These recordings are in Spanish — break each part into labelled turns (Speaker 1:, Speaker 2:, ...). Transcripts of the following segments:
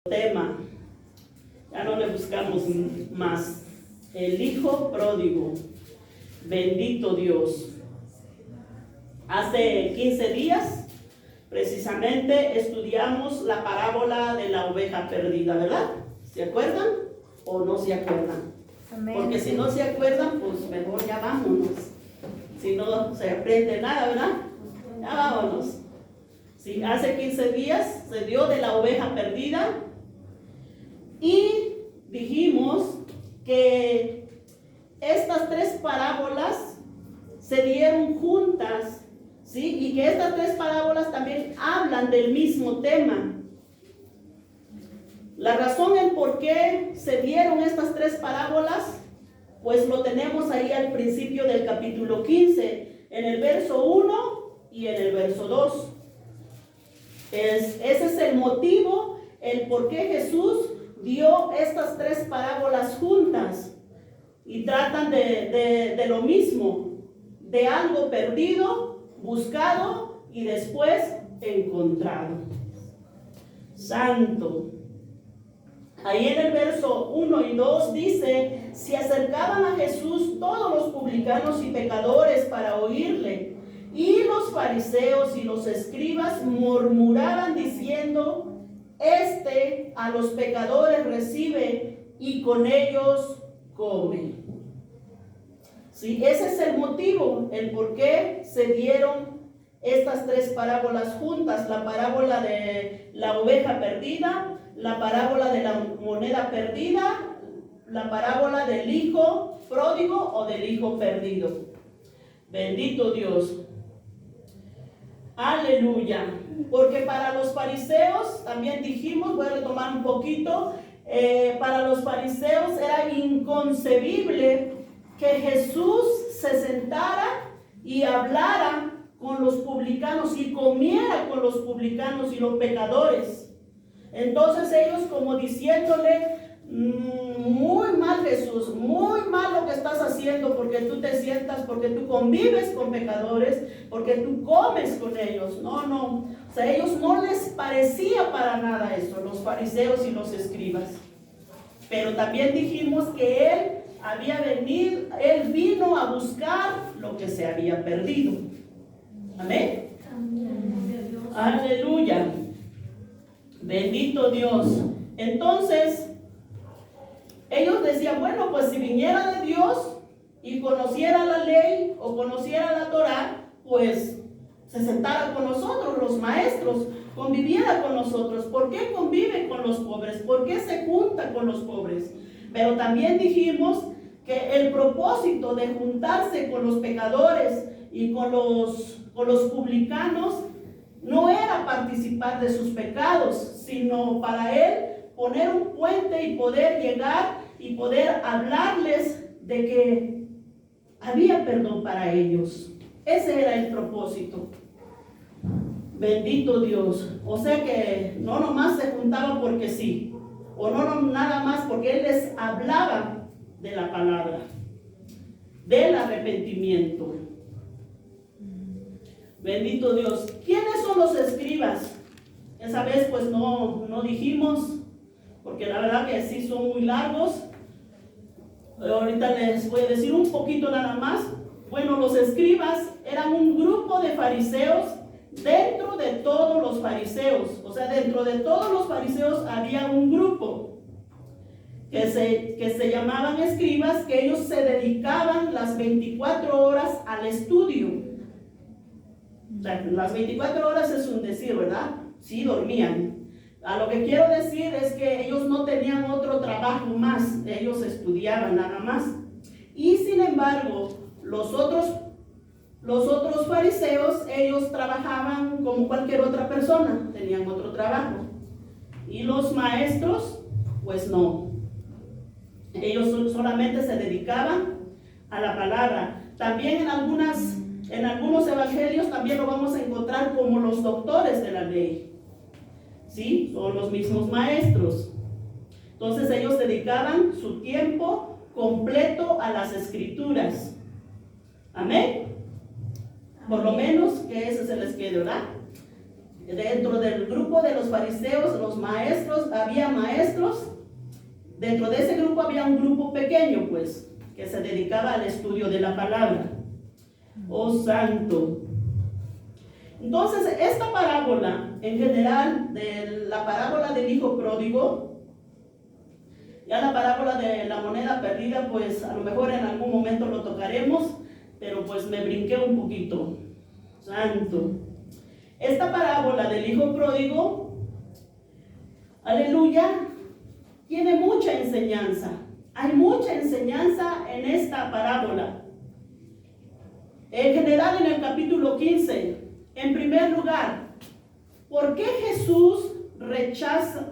Speaker 1: Tema, ya no le buscamos más. El hijo pródigo. Bendito Dios. Hace 15 días precisamente estudiamos la parábola de la oveja perdida, ¿verdad? ¿Se acuerdan o no se acuerdan?
Speaker 2: Amén.
Speaker 1: Porque si no se acuerdan, pues mejor ya vámonos. Si no se aprende nada, ¿verdad? Ya vámonos. Sí, hace 15 días se dio de la oveja perdida y dijimos que estas tres parábolas se dieron juntas, ¿sí? Y que estas tres parábolas también hablan del mismo tema. La razón en por qué se dieron estas tres parábolas, pues lo tenemos ahí al principio del capítulo 15, en el verso 1 y en el verso 2. Ese es el motivo, el por qué Jesús dio estas tres parábolas juntas y tratan de lo mismo, de algo perdido, buscado y después encontrado. Santo. Ahí en el verso 1 y 2 dice: se acercaban a Jesús todos los publicanos y pecadores para oírle, y los fariseos y los escribas murmuraban diciendo: este a los pecadores recibe y con ellos come. Sí, ese es el motivo, el por qué se dieron estas tres parábolas juntas: la parábola de la oveja perdida, la parábola de la moneda perdida, la parábola del hijo pródigo o del hijo perdido. Bendito Dios. Aleluya. Porque para los fariseos, también dijimos, voy a retomar un poquito, para los fariseos era inconcebible que Jesús se sentara y hablara con los publicanos y comiera con los publicanos y los pecadores. Entonces ellos, como diciéndole: muy mal, Jesús, muy mal lo que estás haciendo, porque tú te sientas, porque tú convives con pecadores, porque tú comes con ellos. No, o sea, a ellos no les parecía para nada eso, los fariseos y los escribas. Pero también dijimos que él vino a buscar lo que se había perdido. Amén. Aleluya. Bendito Dios. Entonces ellos decían: bueno, pues si viniera de Dios y conociera la ley o conociera la Torá, pues se sentara con nosotros, los maestros, conviviera con nosotros. ¿Por qué convive con los pobres? ¿Por qué se junta con los pobres? Pero también dijimos que el propósito de juntarse con los pecadores y con los publicanos no era participar de sus pecados, sino para él poner un puente y poder llegar y poder hablarles de que había perdón para ellos. Ese era el propósito. Bendito Dios. O sea que no nomás se juntaban porque sí, o no nada más porque él les hablaba de la palabra, del arrepentimiento. Bendito Dios. ¿Quiénes son los escribas? Esa vez pues no dijimos, porque la verdad que sí son muy largos. Ahorita les voy a decir un poquito nada más. Bueno, los escribas eran un grupo de fariseos dentro de todos los fariseos. O sea, dentro de todos los fariseos había un grupo que se llamaban escribas, que ellos se dedicaban las 24 horas al estudio. O sea, las 24 horas es un decir, ¿verdad? Sí, dormían. A lo que quiero decir es que ellos no tenían otro trabajo más, ellos estudiaban nada más. Y sin embargo, los otros fariseos, ellos trabajaban como cualquier otra persona, tenían otro trabajo. Y los maestros, pues no. Ellos solamente se dedicaban a la palabra. También en algunos evangelios también lo vamos a encontrar como los doctores de la ley. ¿Sí? Son los mismos maestros. Entonces ellos dedicaban su tiempo completo a las escrituras. Amén. Por lo menos que ese se les quede, ¿verdad? Dentro del grupo de los fariseos, los maestros, había maestros. Dentro de ese grupo había un grupo pequeño, pues, que se dedicaba al estudio de la palabra. Oh santo. Entonces, esta parábola, en general, de la parábola del hijo pródigo, ya la parábola de la moneda perdida, pues a lo mejor en algún momento lo tocaremos, pero pues me brinqué un poquito. Santo. Esta parábola del hijo pródigo, aleluya, tiene mucha enseñanza. Hay mucha enseñanza en esta parábola. En general, en el capítulo 15, en primer lugar, ¿por qué Jesús rechaza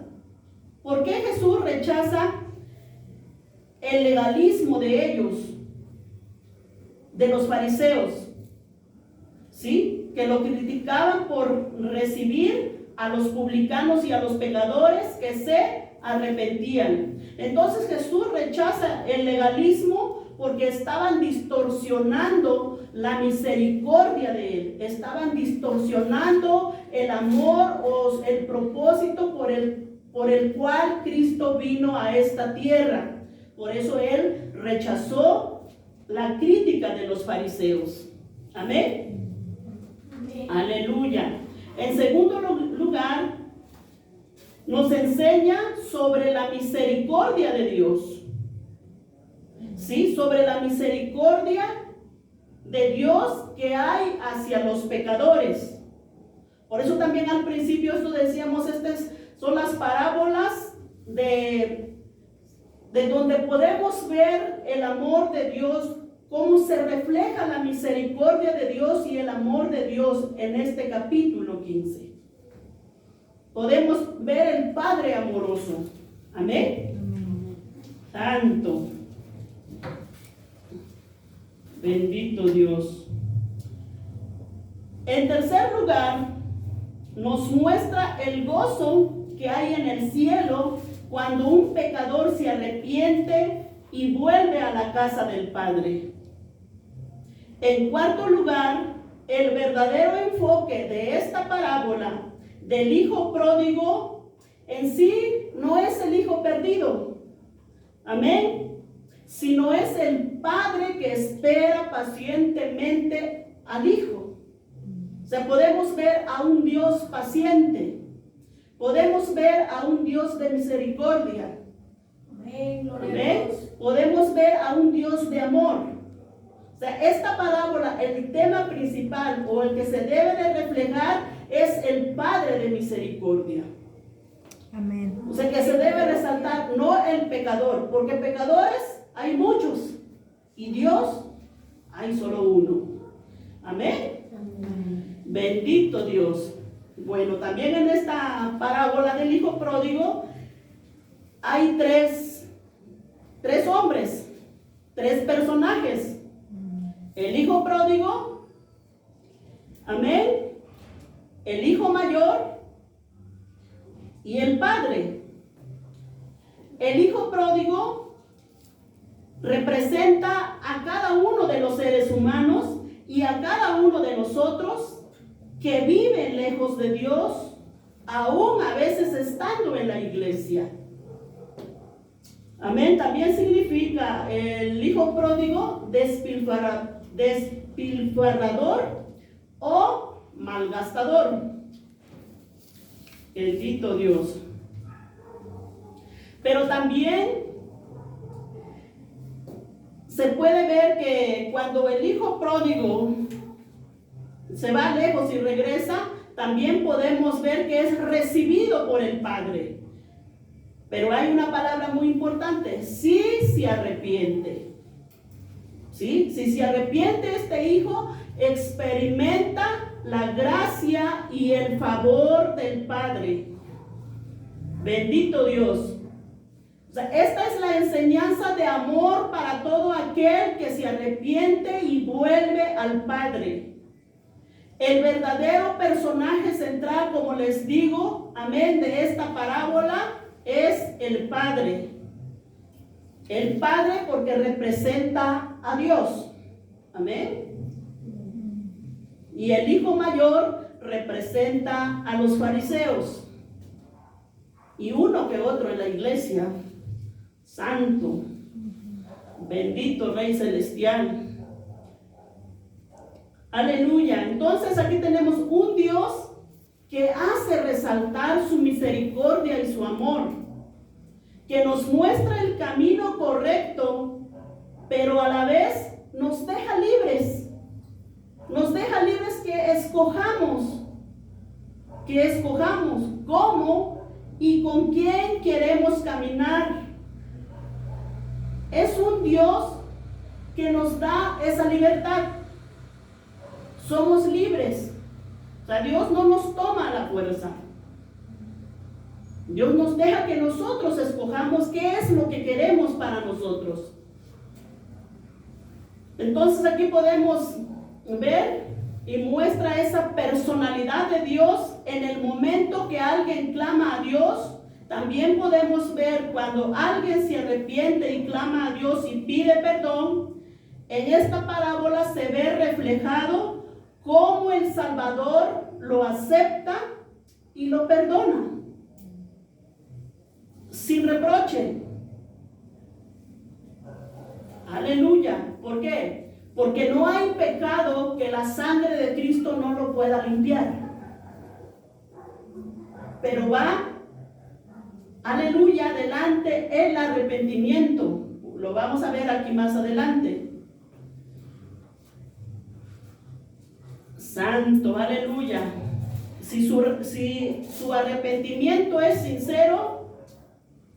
Speaker 1: el legalismo de ellos, de los fariseos? ¿Sí? Que lo criticaban por recibir a los publicanos y a los pecadores que se arrepentían. Entonces Jesús rechaza el legalismo porque estaban distorsionando la misericordia de Él. Estaban distorsionando el amor o el propósito por el cual Cristo vino a esta tierra. Por eso Él rechazó la crítica de los fariseos. Amén. Amén. Aleluya. En segundo lugar, nos enseña sobre la misericordia de Dios. Sí, sobre la misericordia de Dios que hay hacia los pecadores. Por eso también al principio esto decíamos, estas son las parábolas de donde podemos ver el amor de Dios, cómo se refleja la misericordia de Dios y el amor de Dios en este capítulo 15. Podemos ver el Padre amoroso. Amén. Santo. Bendito Dios. En tercer lugar, nos muestra el gozo que hay en el cielo cuando un pecador se arrepiente y vuelve a la casa del Padre. En cuarto lugar, el verdadero enfoque de esta parábola del hijo pródigo en sí no es el hijo perdido, amén, sino es el padre que espera pacientemente al hijo. O sea, podemos ver a un Dios paciente, podemos ver a un Dios de misericordia, amén. Podemos ver a un Dios de amor. O sea, esta parábola, el tema principal o el que se debe de reflejar es el Padre de misericordia. Amén. O sea, que se debe resaltar, no el pecador, porque pecadores hay muchos y Dios hay solo uno. Amén. Amén. Bendito Dios. Bueno, también en esta parábola del hijo pródigo hay tres hombres, tres personajes. El hijo pródigo, amén, el hijo mayor y el padre. El hijo pródigo representa a cada uno de los seres humanos y a cada uno de nosotros que viven lejos de Dios, aún a veces estando en la iglesia. Amén. También significa el hijo pródigo despilfarrador o malgastador. Bendito Dios. Pero también se puede ver que cuando el hijo pródigo se va lejos y regresa, también podemos ver que es recibido por el Padre. Pero hay una palabra muy importante: si se arrepiente. ¿Sí? Si se arrepiente este hijo, experimenta la gracia y el favor del Padre. Bendito Dios. O sea, esta es la enseñanza de amor para todo aquel que se arrepiente y vuelve al Padre. El verdadero personaje central, como les digo, amén, de esta parábola es el Padre. El Padre porque representa a Dios. Amén. Y el hijo mayor representa a los fariseos y uno que otro en la iglesia. Santo, bendito Rey Celestial. Aleluya. Entonces aquí tenemos un Dios que hace resaltar su misericordia y su amor, que nos muestra el camino correcto, pero a la vez nos deja libres. Nos deja libres que escojamos cómo y con quién queremos caminar. Es un Dios que nos da esa libertad. Somos libres. O sea, Dios no nos toma a la fuerza. Dios nos deja que nosotros escojamos qué es lo que queremos para nosotros. Entonces aquí podemos ver y muestra esa personalidad de Dios en el momento que alguien clama a Dios. También podemos ver cuando alguien se arrepiente y clama a Dios y pide perdón. En esta parábola se ve reflejado cómo el Salvador lo acepta y lo perdona sin reproche. Aleluya. ¿Por qué? Porque no hay pecado que la sangre de Cristo no lo pueda limpiar. Pero va, aleluya, adelante el arrepentimiento. Lo vamos a ver aquí más adelante. Santo, aleluya. Si su arrepentimiento es sincero,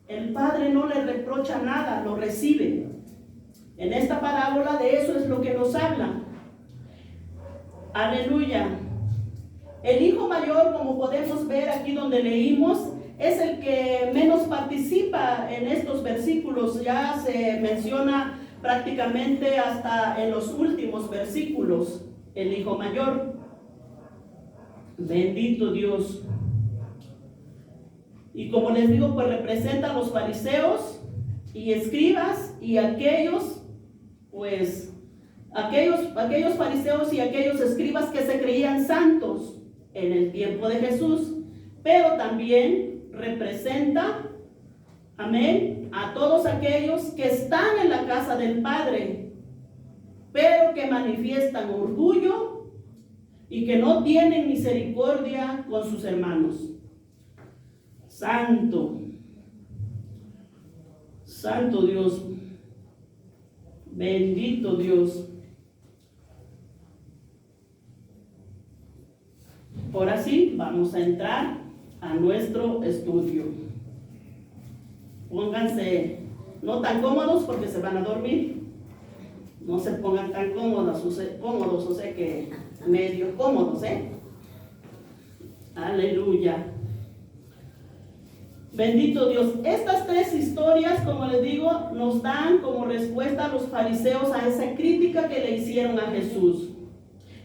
Speaker 1: el Padre no le reprocha nada, lo recibe. En esta parábola de eso es lo que nos habla. Aleluya. El hijo mayor, como podemos ver aquí donde leímos, es el que menos participa en estos versículos. Ya se menciona prácticamente hasta en los últimos versículos el hijo mayor. Bendito Dios. Y como les digo, pues representa a los fariseos y escribas y aquellos fariseos y aquellos escribas que se creían santos en el tiempo de Jesús, pero también representa, amén, a todos aquellos que están en la casa del Padre, pero que manifiestan orgullo y que no tienen misericordia con sus hermanos. Santo, santo Dios, bendito Dios. Ahora sí, vamos a entrar a nuestro estudio. Pónganse no tan cómodos porque se van a dormir. No se pongan tan cómodos, o sea que medio cómodos, Aleluya. Bendito Dios. Estas tres historias, como les digo, nos dan como respuesta a los fariseos a esa crítica que le hicieron a Jesús.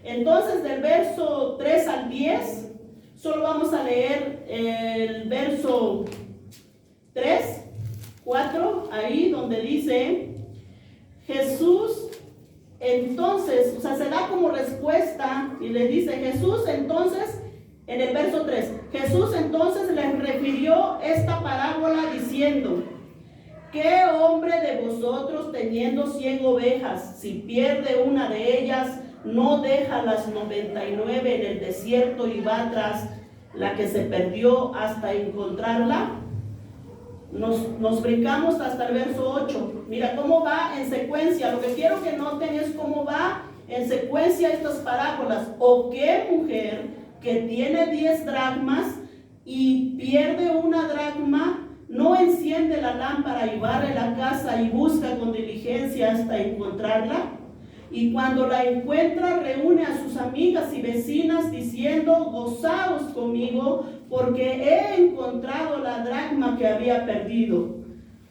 Speaker 1: Entonces, del verso 3 al 10, solo vamos a leer el verso 3, 4, ahí donde dice, Jesús, entonces, o sea, se da como respuesta y le dice, Jesús, entonces, en el verso 3, Jesús entonces les refirió esta parábola diciendo, ¿qué hombre de vosotros teniendo 100 ovejas, si pierde una de ellas, no deja las 99 en el desierto y va tras la que se perdió hasta encontrarla? Nos brincamos hasta el verso 8. Mira cómo va en secuencia. Lo que quiero que noten es cómo va en secuencia estas parábolas. ¿O qué mujer que tiene 10 dracmas y pierde una dracma, no enciende la lámpara y barre la casa y busca con diligencia hasta encontrarla? Y cuando la encuentra, reúne a sus amigas y vecinas diciendo, gozaos conmigo, porque he encontrado la dracma que había perdido.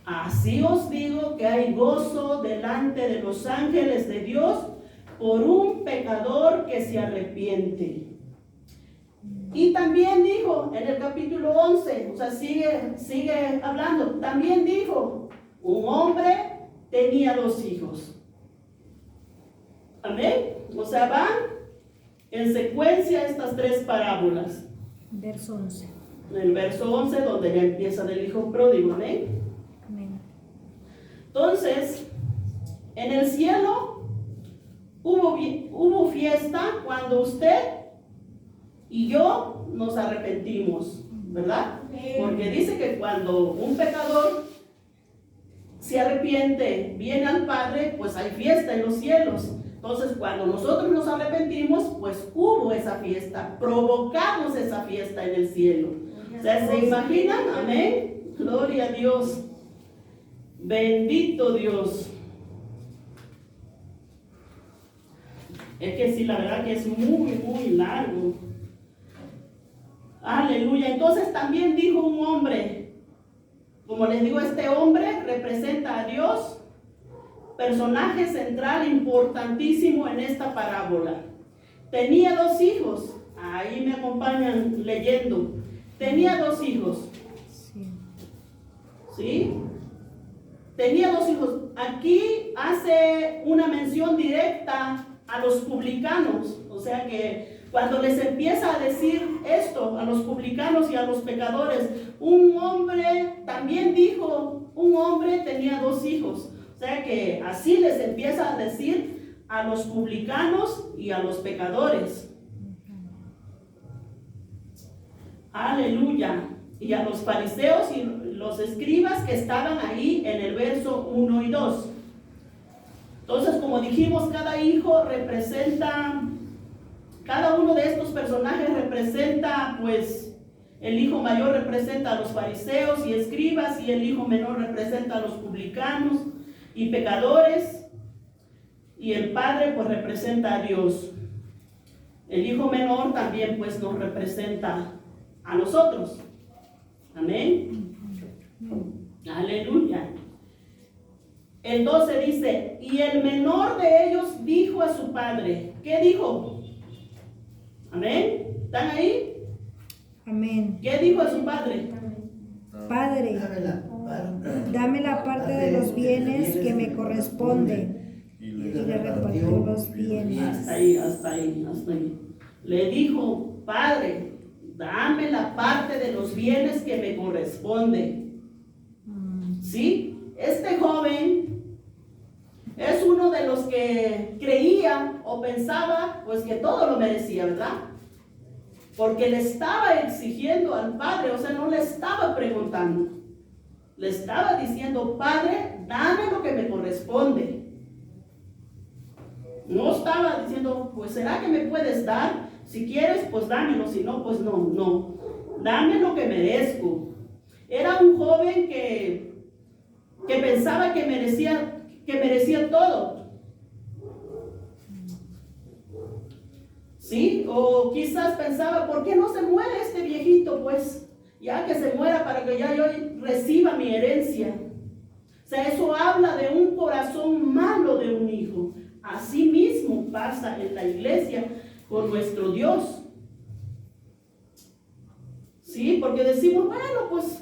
Speaker 1: Así os digo que hay gozo delante de los ángeles de Dios por un pecador que se arrepiente. Y también dijo en el capítulo 11, o sea, sigue hablando, también dijo, un hombre tenía 2 hijos. Amén. O sea, van en secuencia estas tres parábolas.
Speaker 2: Verso 11.
Speaker 1: En el verso 11, donde ya empieza del hijo pródigo. Amén.
Speaker 2: Amén.
Speaker 1: Entonces, en el cielo hubo fiesta cuando usted y yo nos arrepentimos, ¿verdad? Porque dice que cuando un pecador se arrepiente, viene al Padre, pues hay fiesta en los cielos. Entonces, cuando nosotros nos arrepentimos, pues hubo esa fiesta, provocamos esa fiesta en el cielo. O sea, ¿se imaginan? Amén. Gloria a Dios. Bendito Dios. Es que sí, la verdad que es muy largo. Aleluya. Entonces también dijo un hombre, como les digo, este hombre representa a Dios, personaje central importantísimo en esta parábola. Tenía 2 hijos, ahí me acompañan leyendo. Tenía 2 hijos. ¿Sí? Tenía 2 hijos. Aquí hace una mención directa a los publicanos, o sea que cuando les empieza a decir esto a los publicanos y a los pecadores, un hombre también dijo, un hombre tenía 2 hijos, o sea que así les empieza a decir a los publicanos y a los pecadores. Aleluya. Y a los fariseos y los escribas que estaban ahí en el verso 1 y 2. Entonces, como dijimos, cada hijo representa, cada uno de estos personajes representa, pues, el hijo mayor representa a los fariseos y escribas, y el hijo menor representa a los publicanos y pecadores, y el padre, pues, representa a Dios. El hijo menor también, pues, nos representa a nosotros. Amén. Aleluya. El 12 dice, y el menor de ellos dijo a su padre. ¿Qué dijo? Amén. ¿Están ahí?
Speaker 2: Amén.
Speaker 1: ¿Qué dijo a su padre?
Speaker 2: Padre, dame la parte de los bienes que me corresponde. Y le repartió los bienes.
Speaker 1: Hasta ahí. Le dijo, Padre, dame la parte de los bienes que me corresponde. ¿Sí? Este joven es uno de los que creía o pensaba pues que todo lo merecía, ¿verdad? Porque le estaba exigiendo al padre, o sea, no le estaba preguntando. Le estaba diciendo, Padre, dame lo que me corresponde. No estaba diciendo, pues ¿será que me puedes dar? Si quieres, pues dámelo, si no, pues no. Dame lo que merezco. Era un joven que pensaba que merecía todo. ¿Sí? O quizás pensaba, ¿por qué no se muere este viejito? Pues ya que se muera para que ya yo reciba mi herencia. O sea, eso habla de un corazón malo de un hijo. Así mismo pasa en la iglesia con nuestro Dios. ¿Sí? Porque decimos, bueno, pues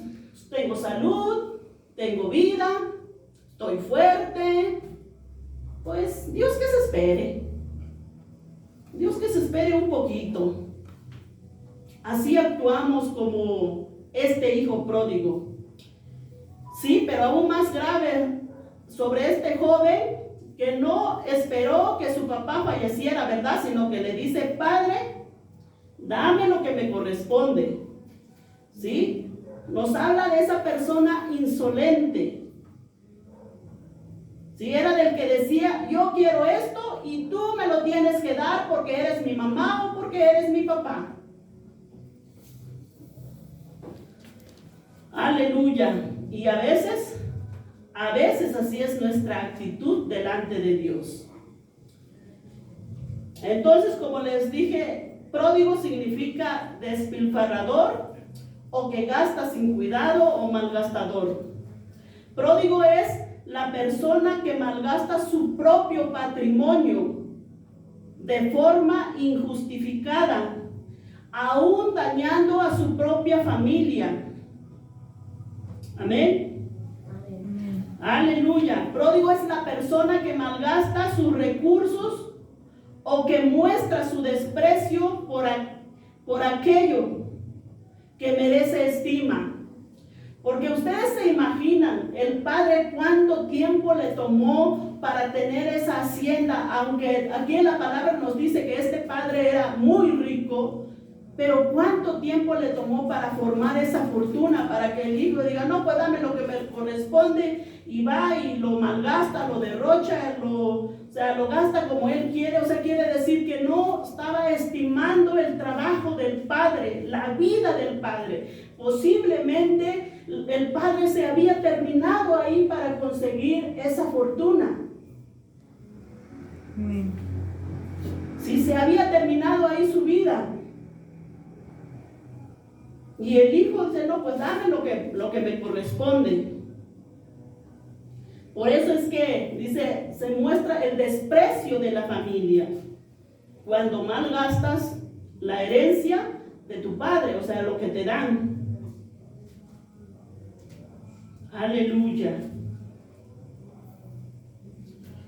Speaker 1: tengo salud, tengo vida, estoy fuerte. Pues Dios que se espere. Dios que se espere un poquito. Así actuamos como este hijo pródigo. Sí, pero aún más grave sobre este joven que no esperó que su papá falleciera, ¿verdad? Sino que le dice, Padre, dame lo que me corresponde. ¿Sí? Nos habla de esa persona insolente. ¿Sí? Era del que decía, yo quiero esto y tú me lo tienes que dar porque eres mi mamá o porque eres mi papá. Aleluya. Y a veces así es nuestra actitud delante de Dios. Entonces, como les dije, pródigo significa despilfarrador o que gasta sin cuidado o malgastador. Pródigo es la persona que malgasta su propio patrimonio de forma injustificada, aún dañando a su propia familia. Amén. Aleluya. Pródigo es la persona que malgasta sus recursos o que muestra su desprecio por aquello que merece estima. Porque ustedes se imaginan el padre cuánto tiempo le tomó para tener esa hacienda, aunque aquí en la palabra nos dice que este padre era muy rico, pero cuánto tiempo le tomó para formar esa fortuna, para que el hijo diga, no, pues dame lo que me corresponde, y va y lo malgasta, lo derrocha, lo gasta como él quiere. O sea, quiere decir que no estaba estimando el trabajo del padre, la vida del padre. Posiblemente el padre se había terminado ahí para conseguir esa fortuna. Si se había terminado ahí su vida. Y el hijo dice, no, pues dame lo que me corresponde. Por eso es que, dice, se muestra el desprecio de la familia. Cuando malgastas la herencia de tu padre, o sea, lo que te dan. Aleluya.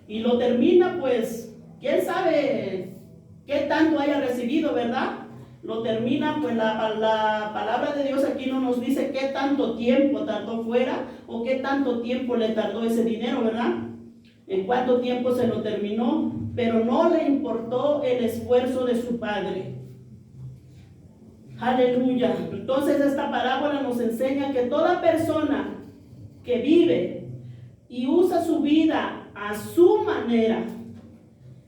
Speaker 1: Y lo termina, pues, quién sabe qué tanto haya recibido, ¿verdad? Lo termina, pues la palabra de Dios aquí no nos dice qué tanto tiempo tardó fuera o qué tanto tiempo le tardó ese dinero, ¿verdad? En cuánto tiempo se lo terminó, pero no le importó el esfuerzo de su padre. Aleluya. Entonces esta parábola nos enseña que toda persona que vive y usa su vida a su manera,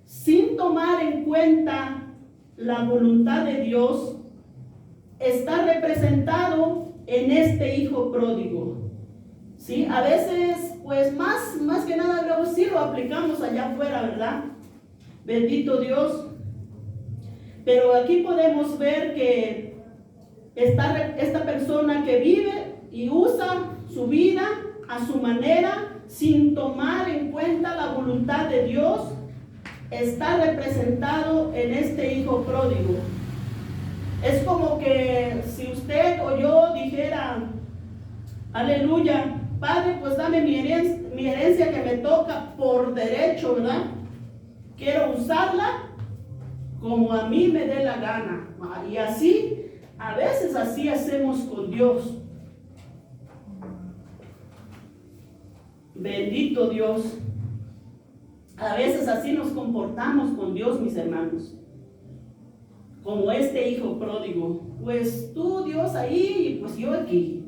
Speaker 1: sin tomar en cuenta la voluntad de Dios, está representado en este hijo pródigo. ¿Sí? A veces, pues más que nada, luego sí lo aplicamos allá afuera, ¿verdad? Bendito Dios. Pero aquí podemos ver que esta persona que vive y usa su vida a su manera, sin tomar en cuenta la voluntad de Dios, está representado en este hijo pródigo. Es como que si usted o yo dijera, aleluya, Padre, pues dame mi herencia que me toca por derecho, ¿verdad? Quiero usarla como a mí me dé la gana. Y así, a veces así hacemos con Dios. Bendito Dios. A veces así nos comportamos con Dios, mis hermanos. Como este hijo pródigo. Pues tú, Dios, ahí, y pues yo aquí.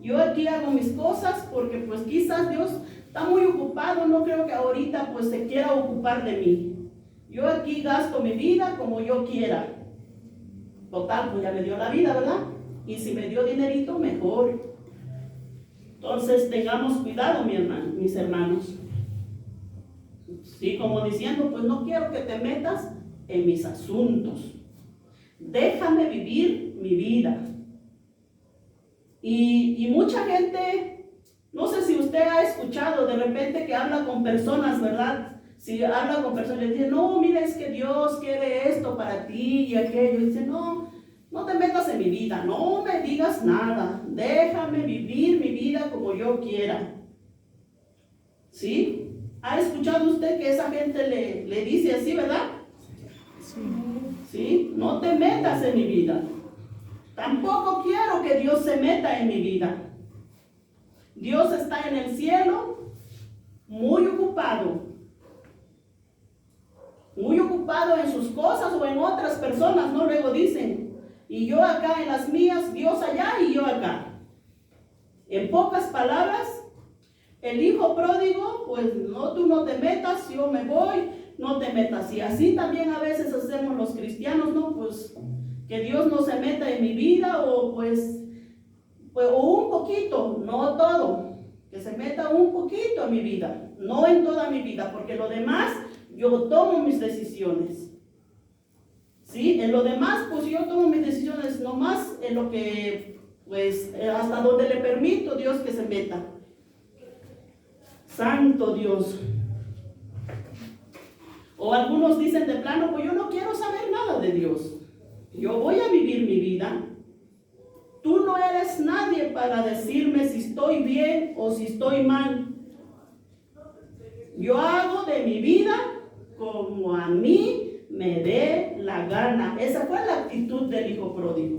Speaker 1: Yo aquí hago mis cosas porque pues quizás Dios está muy ocupado. No creo que ahorita pues se quiera ocupar de mí. Yo aquí gasto mi vida como yo quiera. Total, pues ya me dio la vida, ¿verdad? Y si me dio dinerito, mejor. Entonces tengamos cuidado, mis hermanos. Sí, como diciendo, pues no quiero que te metas en mis asuntos. Déjame vivir mi vida. Y mucha gente, no sé si usted ha escuchado de repente que habla con personas, ¿verdad? Si habla con personas y le dice, no, mira, es que Dios quiere esto para ti y aquello. Y dice, no te metas en mi vida, no me digas nada. Déjame vivir mi vida como yo quiera. ¿Sí? ¿Ha escuchado usted que esa gente le dice así, verdad? Sí. No te metas en mi vida. Tampoco quiero que Dios se meta en mi vida. Dios está en el cielo muy ocupado en sus cosas o en otras personas, ¿no? Luego dicen, y yo acá en las mías, Dios allá y yo acá. En pocas palabras, el hijo pródigo, pues no, tú no te metas, yo me voy, no te metas. Y así también a veces hacemos los cristianos, ¿no? Pues que Dios no se meta en mi vida o pues o un poquito, no todo, que se meta un poquito en mi vida, no en toda mi vida, porque lo demás yo tomo mis decisiones. ¿Sí? En lo demás, pues yo tomo mis decisiones, nomás en lo que, pues hasta donde le permito Dios que se meta. Santo Dios. O algunos dicen de plano, pues yo no quiero saber nada de Dios. Yo voy a vivir mi vida. Tú no eres nadie para decirme si estoy bien o si estoy mal. Yo hago de mi vida como a mí me dé la gana. Esa fue la actitud del hijo pródigo.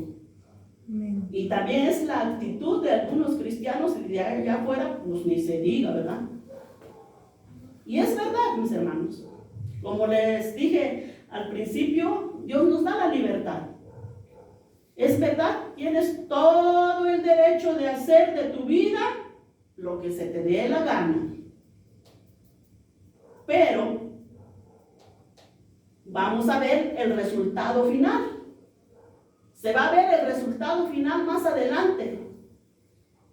Speaker 2: Amén.
Speaker 1: Y también es la actitud de algunos cristianos y de allá afuera, pues ni se diga, ¿verdad? Y es verdad, mis hermanos. Como les dije al principio, Dios nos da la libertad. Es verdad, tienes todo el derecho de hacer de tu vida lo que se te dé la gana. Pero vamos a ver el resultado final. Se va a ver el resultado final más adelante.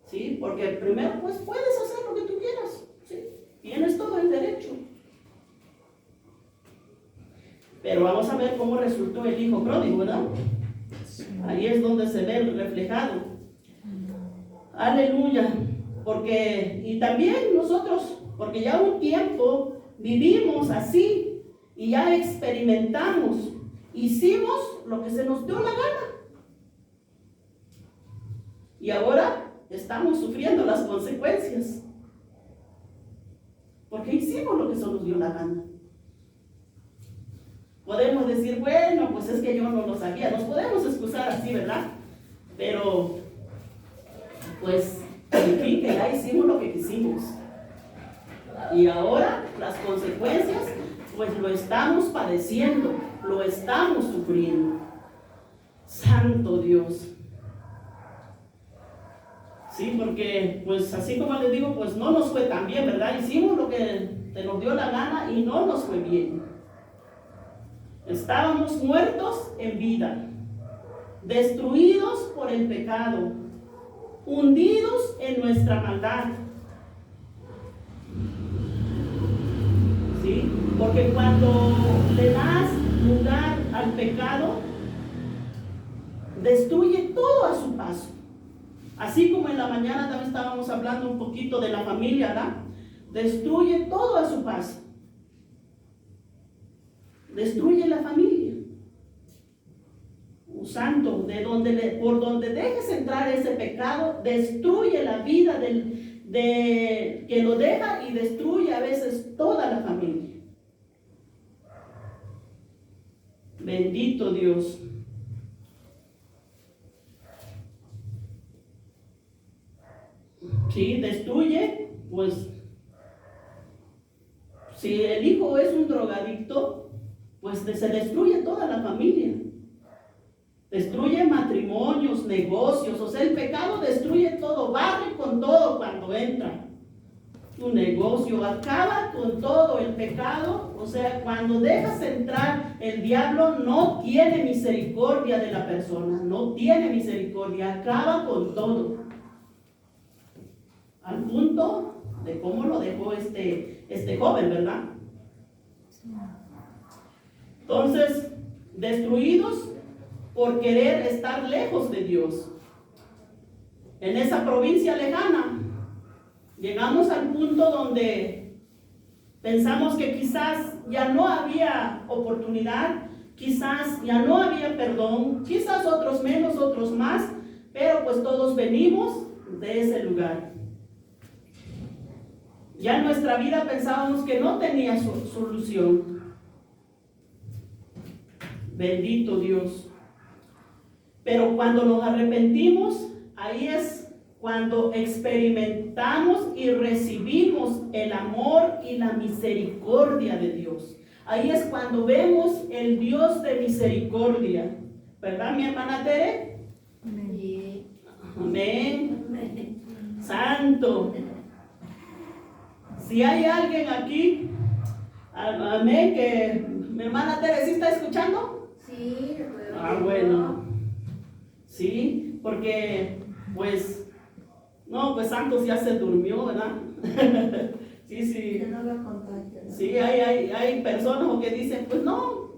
Speaker 1: ¿Sí? Porque primero pues puedes hacer lo que tú quieras. ¿Sí? Tienes todo el derecho. Pero vamos a ver cómo resultó el hijo pródigo, ¿verdad? Ahí es donde se ve reflejado. Aleluya. Porque, y también nosotros, porque ya un tiempo vivimos así y ya experimentamos, hicimos lo que se nos dio la gana. Y ahora estamos sufriendo las consecuencias. Porque hicimos lo que se nos dio la gana. Podemos decir, bueno, pues es que yo no lo sabía. Nos podemos excusar así, ¿verdad? Pero, pues, en fin, que ya hicimos lo que quisimos. Y ahora las consecuencias, pues lo estamos padeciendo, lo estamos sufriendo. Santo Dios. Sí, porque, pues así como les digo, pues no nos fue tan bien, ¿verdad? Hicimos lo que se nos dio la gana y no nos fue bien. Estábamos muertos en vida, destruidos por el pecado, hundidos en nuestra maldad. ¿Sí? Porque cuando le das lugar al pecado, destruye todo a su paso. Así como en la mañana también estábamos hablando un poquito de la familia, ¿verdad? Destruye todo a su paso. Destruye la familia. Santo, por donde dejes entrar ese pecado, destruye la vida de que lo deja y destruye a veces toda la familia. Bendito Dios. Sí, destruye, pues, si el hijo es un drogadicto, pues se destruye toda la familia. Destruye matrimonios, negocios, o sea, el pecado destruye todo, barre con todo cuando entra. Tu negocio acaba con todo el pecado, o sea, cuando dejas entrar, el diablo no tiene misericordia de la persona, no tiene misericordia, acaba con todo. Al punto de cómo lo dejó este joven, ¿verdad? Entonces, destruidos por querer estar lejos de Dios. En esa provincia lejana, llegamos al punto donde pensamos que quizás ya no había oportunidad, quizás ya no había perdón, quizás otros menos, otros más, pero pues todos venimos de ese lugar. Ya en nuestra vida pensábamos que no tenía solución. Bendito Dios. Pero cuando nos arrepentimos, ahí es cuando experimentamos y recibimos el amor y la misericordia de Dios. Ahí es cuando vemos el Dios de misericordia. ¿Verdad, mi hermana Tere? Amén. Amén. Santo. Si hay alguien aquí, amén, que mi hermana Tere, ¿sí está escuchando?
Speaker 3: Sí.
Speaker 1: Bueno. Sí, porque, pues, no, pues Santos ya se durmió, ¿verdad? Sí. Sí, hay personas que dicen, pues no,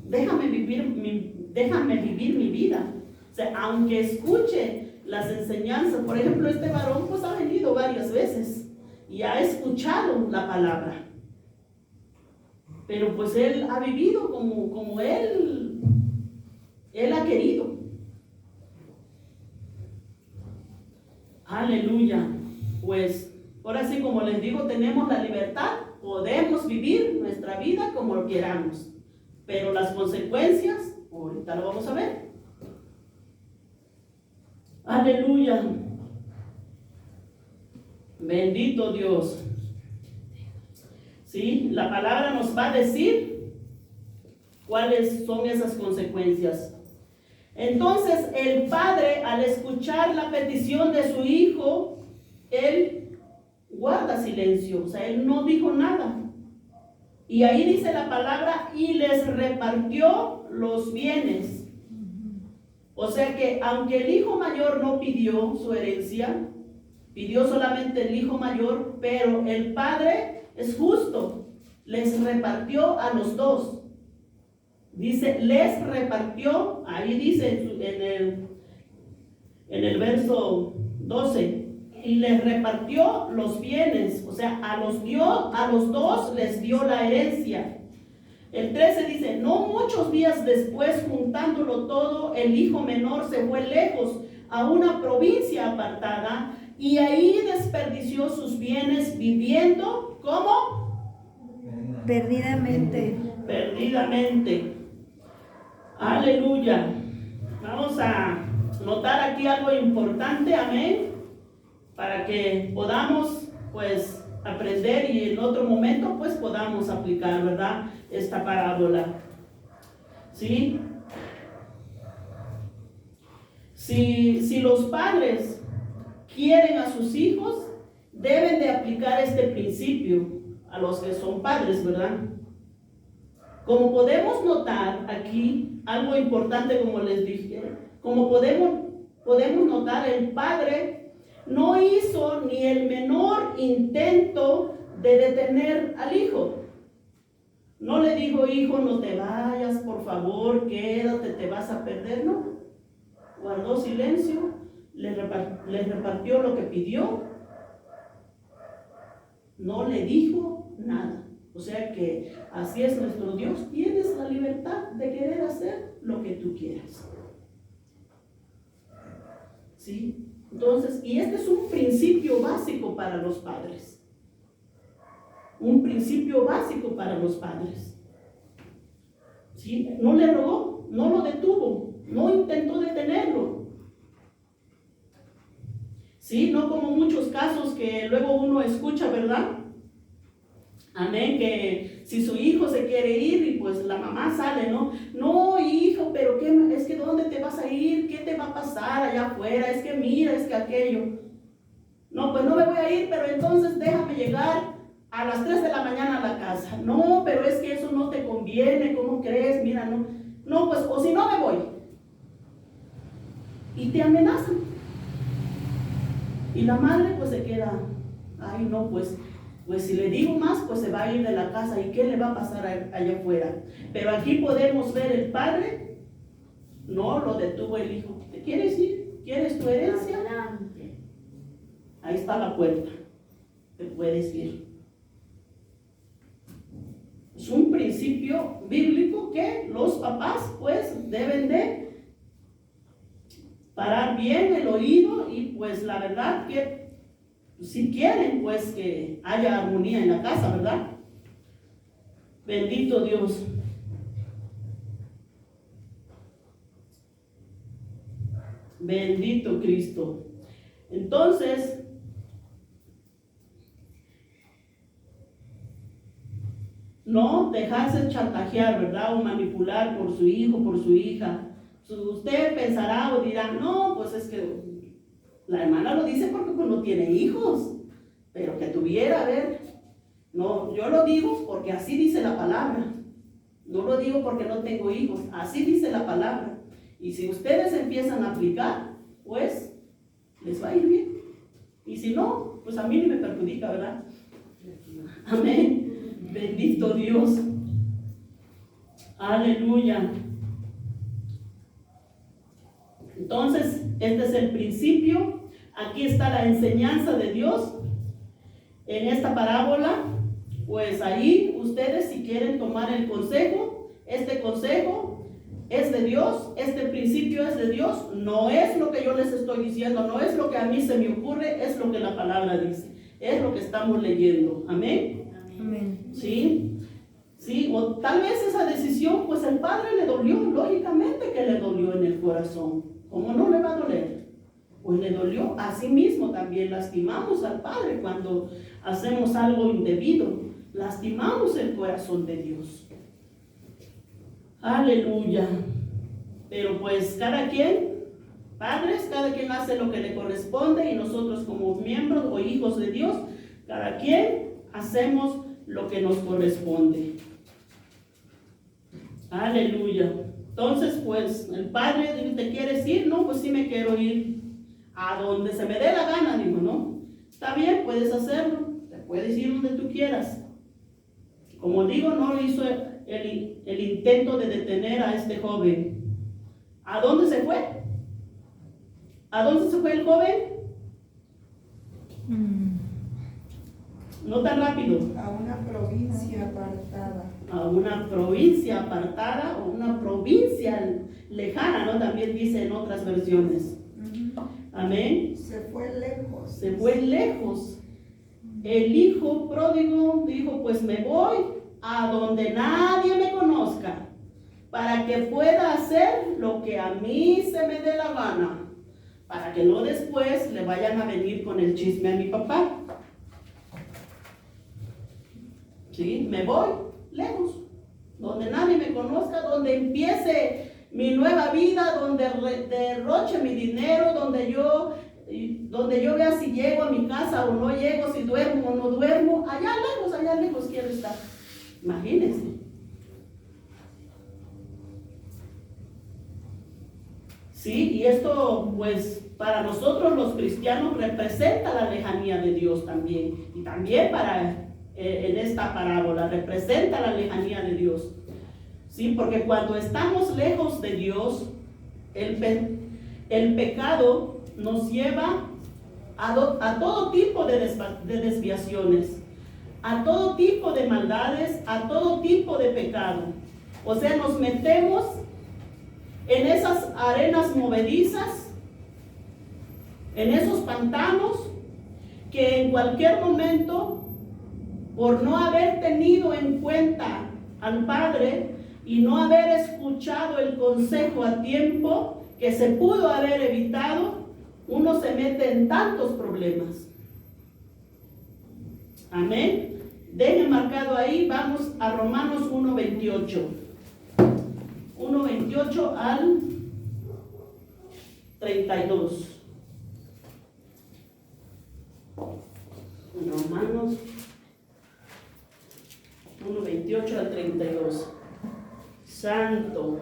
Speaker 1: déjame vivir mi vida. O sea, aunque escuche las enseñanzas, por ejemplo, este varón pues ha venido varias veces y ha escuchado la palabra. Pero pues él ha vivido como él ha querido. Aleluya. Pues ahora sí, como les digo, tenemos la libertad, podemos vivir nuestra vida como queramos. Pero las consecuencias, ahorita lo vamos a ver. Aleluya. Bendito Dios. Sí, la palabra nos va a decir cuáles son esas consecuencias. Entonces el padre, al escuchar la petición de su hijo, él guarda silencio, o sea, él no dijo nada. Y ahí dice la palabra, y les repartió los bienes. O sea que aunque el hijo mayor no pidió su herencia, pidió solamente el hijo mayor, pero el padre es justo, les repartió a los dos. Dice, les repartió, ahí dice en el verso 12, y les repartió los bienes, o sea, a los dos les dio la herencia. El 13 dice, no muchos días después, juntándolo todo, el hijo menor se fue lejos a una provincia apartada y ahí desperdició sus bienes viviendo, ¿cómo?
Speaker 2: Perdidamente.
Speaker 1: Perdidamente. Aleluya. Vamos a notar aquí algo importante, amén, para que podamos pues aprender y en otro momento pues podamos aplicar, ¿verdad?, esta parábola. ¿Sí? Si los padres quieren a sus hijos, deben de aplicar este principio a los que son padres, ¿verdad? Como podemos notar aquí, algo importante como les dije, como podemos notar, el padre no hizo ni el menor intento de detener al hijo. No le dijo, hijo, no te vayas, por favor, quédate, te vas a perder, no. Guardó silencio, le repartió lo que pidió, no le dijo nada. O sea que así es nuestro Dios, tienes la libertad de querer hacer lo que tú quieras. ¿Sí? Entonces, y este es un principio básico para los padres. Un principio básico para los padres. ¿Sí? No le rogó, no lo detuvo, no intentó detenerlo. ¿Sí? No como muchos casos que luego uno escucha, ¿verdad? Amén, que si su hijo se quiere ir y pues la mamá sale, ¿no? No, hijo, pero ¿qué? Es que ¿dónde te vas a ir? ¿Qué te va a pasar allá afuera? Es que mira, es que aquello. No, pues no me voy a ir, pero entonces déjame llegar a las 3 de la mañana a la casa. No, pero es que eso no te conviene, ¿cómo crees? Mira, no. No, pues, o si no me voy. Y te amenazan. Y la madre pues se queda, ay no, pues si le digo más, pues se va a ir de la casa. ¿Y qué le va a pasar allá afuera? Pero aquí podemos ver el padre, no lo detuvo el hijo. ¿Te quieres ir? ¿Quieres tu herencia? Adelante. Ahí está la puerta. Te puedes ir. Es un principio bíblico que los papás pues deben de parar bien el oído y pues la verdad que si quieren, pues que haya armonía en la casa, ¿verdad? Bendito Dios. Bendito Cristo. Entonces, no dejarse chantajear, ¿verdad? O manipular por su hijo, por su hija. Usted pensará o dirá, no, pues es que la hermana lo dice porque pues no tiene hijos, pero que tuviera, a ver, no, yo lo digo porque así dice la palabra, no lo digo porque no tengo hijos, así dice la palabra, y si ustedes empiezan a aplicar, pues les va a ir bien, y si no, pues a mí ni me perjudica, ¿verdad? Amén, bendito Dios, aleluya. Entonces, este es el principio. Aquí está la enseñanza de Dios en esta parábola. Pues ahí ustedes, si quieren tomar el consejo, este consejo es de Dios, este principio es de Dios, no es lo que yo les estoy diciendo, no es lo que a mí se me ocurre, es lo que la palabra dice, es lo que estamos leyendo. Amén.
Speaker 2: Amén.
Speaker 1: ¿Sí? ¿sí? O tal vez esa decisión, pues el padre le dolió, lógicamente que le dolió en el corazón. ¿Cómo no le va a doler? Pues le dolió. A sí mismo también lastimamos al padre cuando hacemos algo indebido. Lastimamos el corazón de Dios. Aleluya. Pero pues cada quien, padres, cada quien hace lo que le corresponde y nosotros como miembros o hijos de Dios, cada quien hacemos lo que nos corresponde. Aleluya. Entonces, pues, el padre dice, ¿te quieres ir? No, pues sí me quiero ir a donde se me dé la gana. Digo, no, está bien, puedes hacerlo, te puedes ir donde tú quieras. Como digo, no hizo el intento de detener a este joven. ¿A dónde se fue? ¿A dónde se fue el joven? No tan rápido.
Speaker 3: A una provincia apartada.
Speaker 1: A una provincia apartada o una provincia lejana, ¿no? También dice en otras versiones. Amén.
Speaker 3: Se fue lejos.
Speaker 1: Se fue lejos. El hijo pródigo dijo, pues me voy a donde nadie me conozca, para que pueda hacer lo que a mí se me dé la gana, para que no después le vayan a venir con el chisme a mi papá. ¿Sí? Me voy lejos, donde nadie me conozca, donde empiece mi nueva vida, donde derroche mi dinero, donde yo vea si llego a mi casa o no llego, si duermo o no duermo. Allá lejos quiero estar. Imagínense. Sí, y esto pues para nosotros los cristianos representa la lejanía de Dios también. Y también en esta parábola representa la lejanía de Dios. Sí, porque cuando estamos lejos de Dios, el pecado nos lleva a todo tipo de desviaciones, a todo tipo de maldades, a todo tipo de pecado. O sea, nos metemos en esas arenas movedizas, en esos pantanos, que en cualquier momento, por no haber tenido en cuenta al Padre y no haber escuchado el consejo a tiempo que se pudo haber evitado, uno se mete en tantos problemas. Amén. Dejen marcado ahí, vamos a Romanos 1:28. 1:28 al 32. Romanos 1:28 al 32. Santo.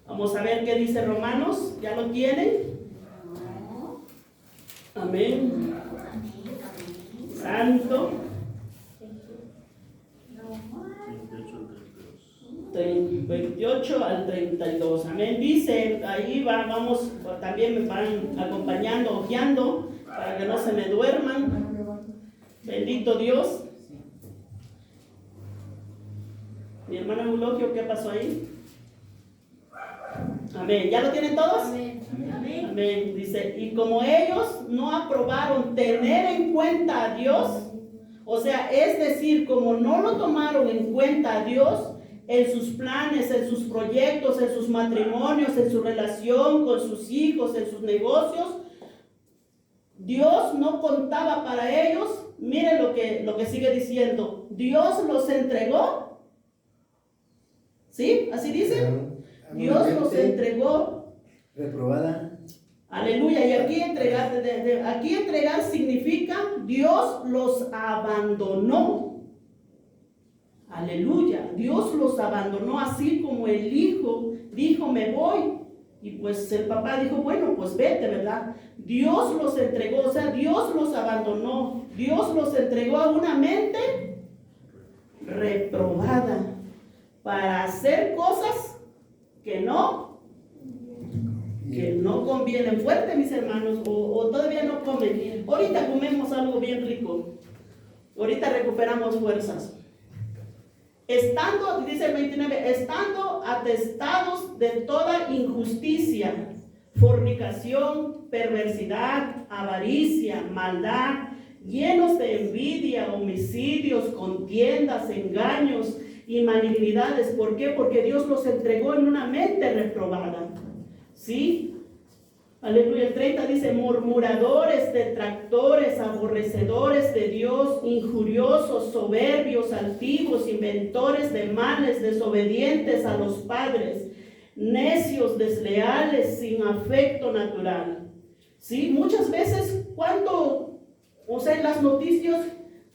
Speaker 1: Vamos a ver qué dice Romanos. ¿Ya lo tienen? Amén. Santo. 28 al 32. Amén. Dice, ahí vamos, también me van acompañando, ojeando, para que no se me duerman. Bendito Dios. Mi hermano Eulogio, ¿qué pasó ahí? Amén. ¿Ya lo tienen todos?
Speaker 4: Amén. Amén.
Speaker 1: Amén. Dice, y como ellos no aprobaron tener en cuenta a Dios, o sea, es decir, como no lo tomaron en cuenta a Dios en sus planes, en sus proyectos, en sus matrimonios, en su relación con sus hijos, en sus negocios, Dios no contaba para ellos. Miren lo que sigue diciendo. Dios los entregó. ¿Sí? ¿Así dice? Dios los entregó.
Speaker 5: Reprobada.
Speaker 1: Aleluya. Y aquí entregar significa Dios los abandonó. Aleluya. Dios los abandonó, así como el hijo dijo, me voy. Y pues el papá dijo, bueno, pues vete, ¿verdad? Dios los entregó, o sea, Dios los abandonó. Dios los entregó a una mente reprobada para hacer cosas que no convienen. Fuerte, mis hermanos, o todavía no comen. Ahorita comemos algo bien rico. Ahorita recuperamos fuerzas. Estando, dice el 29, estando atestados de toda injusticia, fornicación, perversidad, avaricia, maldad, llenos de envidia, homicidios, contiendas, engaños y malignidades. ¿Por qué? Porque Dios los entregó en una mente reprobada. ¿Sí? Aleluya. El 30 dice: murmuradores, detractores, aborrecedores de Dios, injuriosos, soberbios, altivos, inventores de males, desobedientes a los padres, necios, desleales, sin afecto natural. ¿Sí? Muchas veces en las noticias,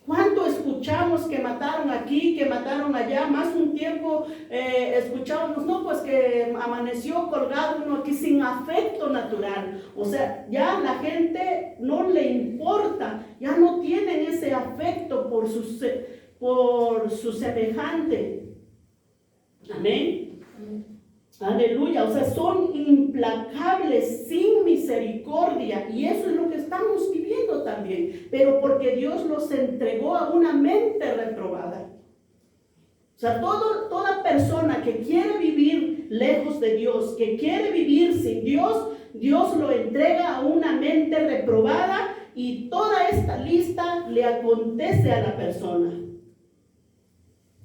Speaker 1: cuando escuchamos que mataron aquí, que mataron allá, más un tiempo escuchábamos, no, pues que amaneció colgado uno aquí sin afecto natural. O sea, ya la gente no le importa, ya no tienen ese afecto por su semejante. Amén. Aleluya, o sea, son implacables, sin misericordia, y eso es lo que estamos viviendo también, pero porque Dios los entregó a una mente reprobada. O sea, toda persona que quiere vivir lejos de Dios, que quiere vivir sin Dios, Dios lo entrega a una mente reprobada, y toda esta lista le acontece a la persona.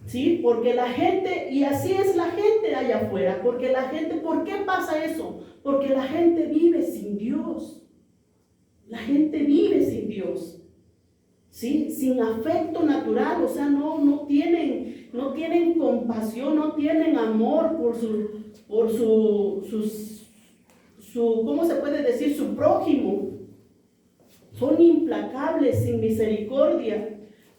Speaker 1: ¿Sí? Porque la gente, y así es la gente allá afuera, porque la gente, ¿por qué pasa eso? Porque la gente vive sin Dios. La gente vive sin Dios. ¿Sí? Sin afecto natural, o sea, no tienen compasión, no tienen amor por su ¿cómo se puede decir? Su prójimo. Son implacables, sin misericordia.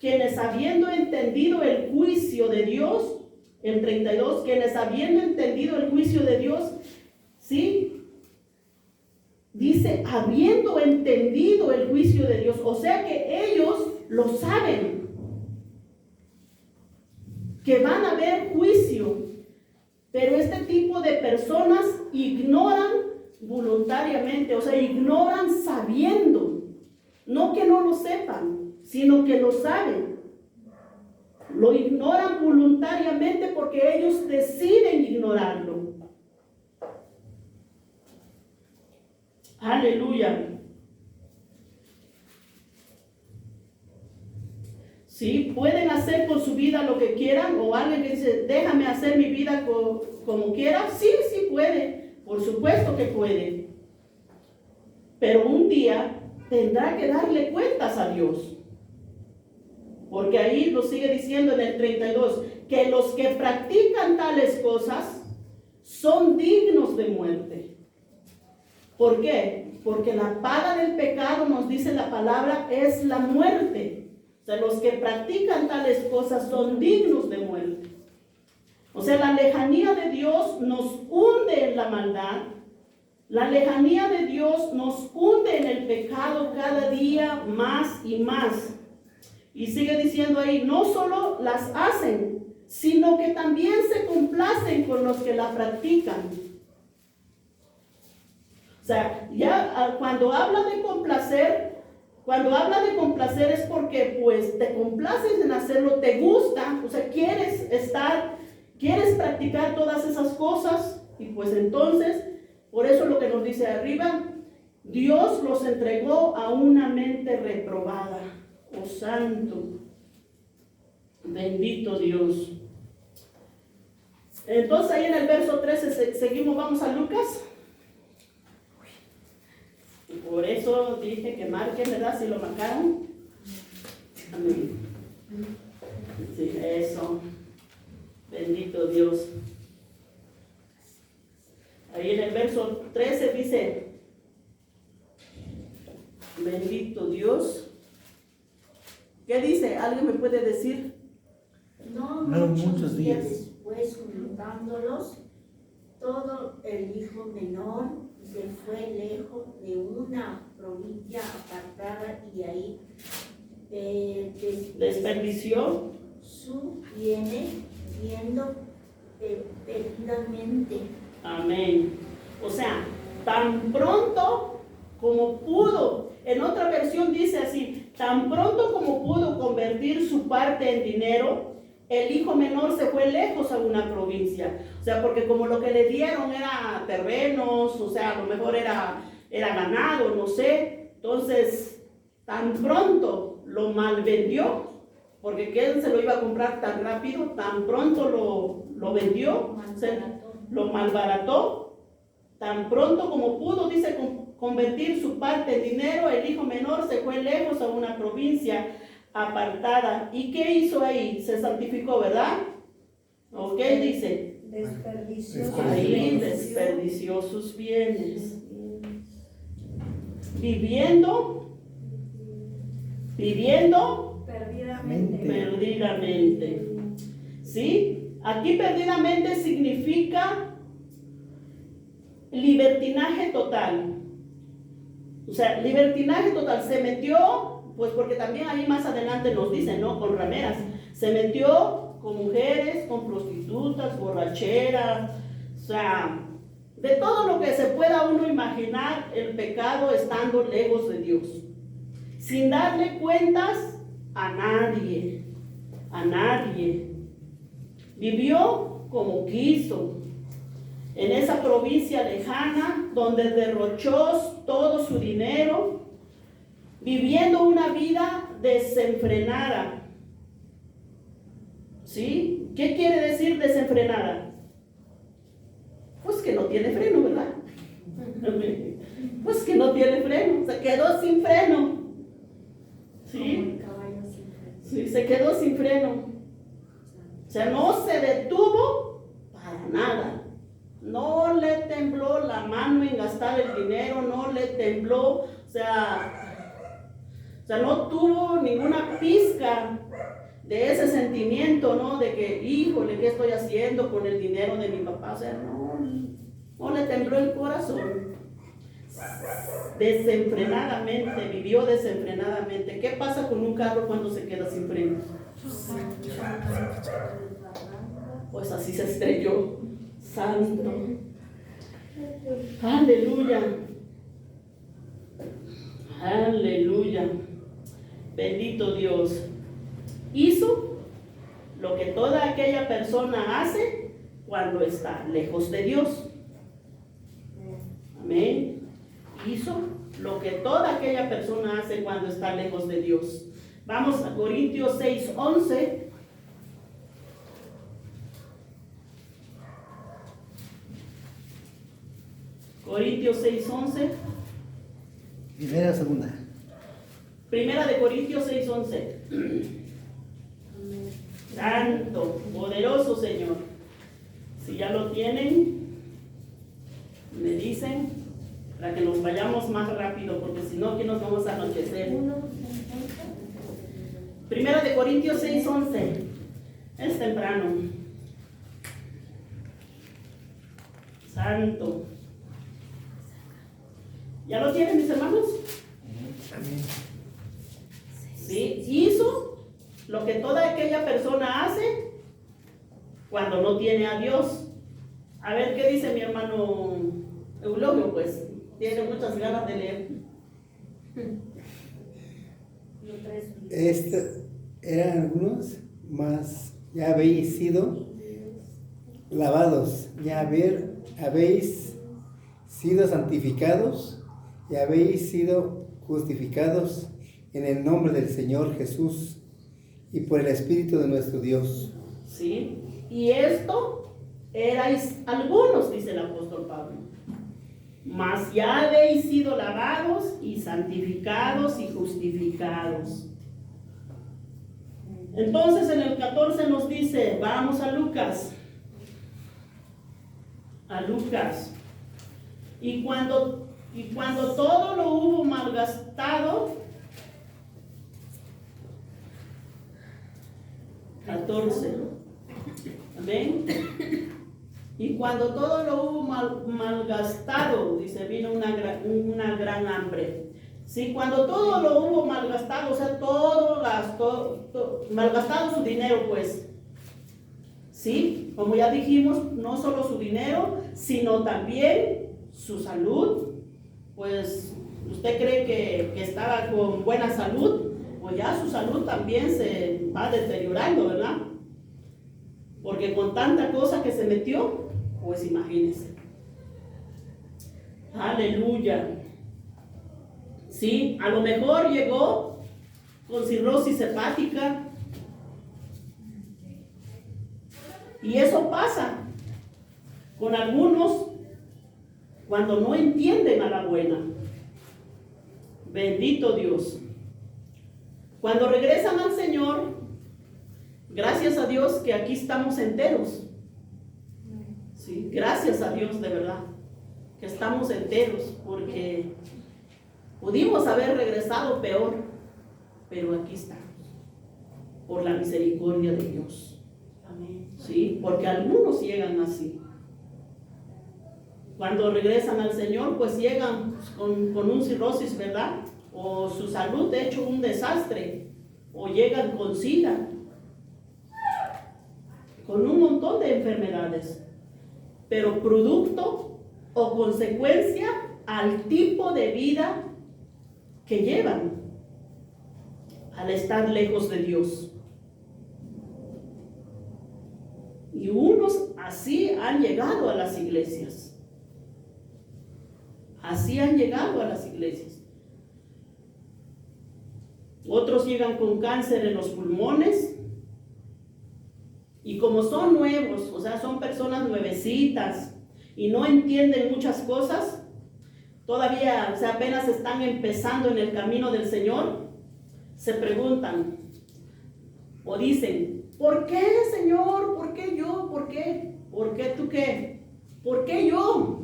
Speaker 1: Quienes habiendo entendido el juicio de Dios, el 32, quienes habiendo entendido el juicio de Dios, ¿sí? Dice, habiendo entendido el juicio de Dios, o sea que ellos lo saben, que van a haber juicio, pero este tipo de personas ignoran voluntariamente, o sea, ignoran sabiendo, no que no lo sepan, sino que lo saben. Lo ignoran voluntariamente porque ellos deciden ignorarlo. Aleluya. Sí, pueden hacer con su vida lo que quieran, o alguien que dice, déjame hacer mi vida como quiera. Sí puede, por supuesto que puede. Pero un día tendrá que darle cuentas a Dios. Porque ahí lo sigue diciendo en el 32, que los que practican tales cosas son dignos de muerte. ¿Por qué? Porque la paga del pecado, nos dice la palabra, es la muerte. O sea, los que practican tales cosas son dignos de muerte. O sea, la lejanía de Dios nos hunde en la maldad. La lejanía de Dios nos hunde en el pecado cada día más y más. Y sigue diciendo ahí, no solo las hacen, sino que también se complacen con los que la practican. O sea, ya cuando habla de complacer es porque pues te complaces en hacerlo, te gusta, o sea, quieres practicar todas esas cosas, y pues entonces, por eso lo que nos dice arriba, Dios los entregó a una mente reprobada. Oh santo, bendito Dios. Entonces ahí en el verso 13 seguimos, vamos a Lucas. Por eso dije que marquen, ¿verdad? Si lo marcaron. Amén. Sí, eso. Bendito Dios. Ahí en el verso 13 dice, bendito Dios. ¿Qué dice? ¿Alguien me puede decir?
Speaker 4: No muchos días después, juntándolos, todo el hijo menor se fue lejos de una provincia apartada y ahí
Speaker 1: desperdició
Speaker 4: su bienes viendo perdidamente.
Speaker 1: Amén. O sea, tan pronto como pudo, en otra versión dice así, tan pronto como pudo convertir su parte en dinero, el hijo menor se fue lejos a una provincia. O sea, porque como lo que le dieron era terrenos, o sea, a lo mejor era ganado, no sé. Entonces, tan pronto lo malvendió, porque ¿quién se lo iba a comprar tan rápido? Tan pronto lo vendió, lo malbarató, tan pronto como pudo, dice, convertir su parte en dinero. El hijo menor se fue lejos a una provincia apartada. ¿Y qué hizo ahí? Se santificó, ¿verdad? ¿Ok? Dice. Ahí desperdició sus bienes. Viviendo perdidamente. ¿Sí? Aquí perdidamente significa libertinaje total. O sea, libertinaje total. Se metió, pues porque también ahí más adelante nos dicen, ¿no? Con rameras. Se metió con mujeres, con prostitutas, borrachera, o sea, de todo lo que se pueda uno imaginar, el pecado estando lejos de Dios. Sin darle cuentas a nadie. Vivió como quiso. En esa provincia lejana, donde derrochó todo su dinero, viviendo una vida desenfrenada. ¿Sí? ¿Qué quiere decir desenfrenada? Pues que no tiene freno, ¿verdad? Pues que no tiene freno, se quedó sin freno. ¿Sí? Sí, se quedó sin freno. O sea, no se detuvo para nada. No le tembló la mano en gastar el dinero, no le tembló, o sea, no tuvo ninguna pizca de ese sentimiento, ¿no? De que, híjole, ¿qué estoy haciendo con el dinero de mi papá? O sea, no le tembló el corazón. Desenfrenadamente, vivió desenfrenadamente. ¿Qué pasa con un carro cuando se queda sin freno? Pues así se estrelló. Santo. Aleluya. Aleluya. Bendito Dios. Hizo lo que toda aquella persona hace cuando está lejos de Dios. Amén. Hizo lo que toda aquella persona hace cuando está lejos de Dios. Vamos a Corintios 6:11. Corintios 6:11.
Speaker 5: Primera o segunda.
Speaker 1: Primera de Corintios 6:11. Santo, poderoso Señor. Si ya lo tienen, me dicen para que nos vayamos más rápido, porque si no, aquí nos vamos a anochecer. Primera de Corintios 6:11. Es temprano. Santo. ¿Ya lo tienen, mis hermanos?
Speaker 5: Amén.
Speaker 1: Sí, hizo lo que toda aquella persona hace cuando no tiene a Dios. A ver, ¿qué dice mi hermano Eulogio? Pues tiene muchas ganas de leer.
Speaker 5: Eran algunos, mas ya habéis sido lavados, ya habéis sido santificados, y habéis sido justificados en el nombre del Señor Jesús y por el Espíritu de nuestro Dios.
Speaker 1: Sí, y esto erais algunos, dice el apóstol Pablo, mas ya habéis sido lavados y santificados y justificados. Entonces en el 14 nos dice, vamos a Lucas. Y cuando todo lo hubo malgastado, 14, amén. Y cuando todo lo hubo malgastado, dice, vino una gran hambre. Sí, cuando todo lo hubo malgastado, o sea, malgastado su dinero, pues. Sí, como ya dijimos, no solo su dinero, sino también su salud. Pues, ¿usted cree que estaba con buena salud? Pues ya su salud también se va deteriorando, ¿verdad? Porque con tanta cosa que se metió, pues imagínense. Aleluya. Sí, a lo mejor llegó con cirrosis hepática. Y eso pasa con algunos cuando no entienden a la buena. Bendito Dios. Cuando regresan al Señor, gracias a Dios que aquí estamos enteros. Sí, gracias a Dios de verdad que estamos enteros, porque pudimos haber regresado peor, pero aquí estamos, por la misericordia de Dios. Amén. Sí, porque algunos llegan así. Cuando regresan al Señor, pues llegan con un cirrosis, ¿verdad? O su salud de hecho un desastre, o llegan con SIDA, con un montón de enfermedades, pero producto o consecuencia al tipo de vida que llevan al estar lejos de Dios. Y unos así han llegado a las iglesias. Así han llegado a las iglesias. Otros llegan con cáncer en los pulmones. Y como son nuevos, o sea, son personas nuevecitas y no entienden muchas cosas, todavía, o sea, apenas están empezando en el camino del Señor, se preguntan o dicen: ¿por qué, Señor? ¿Por qué yo? ¿Por qué? ¿Por qué tú qué? ¿Por qué yo?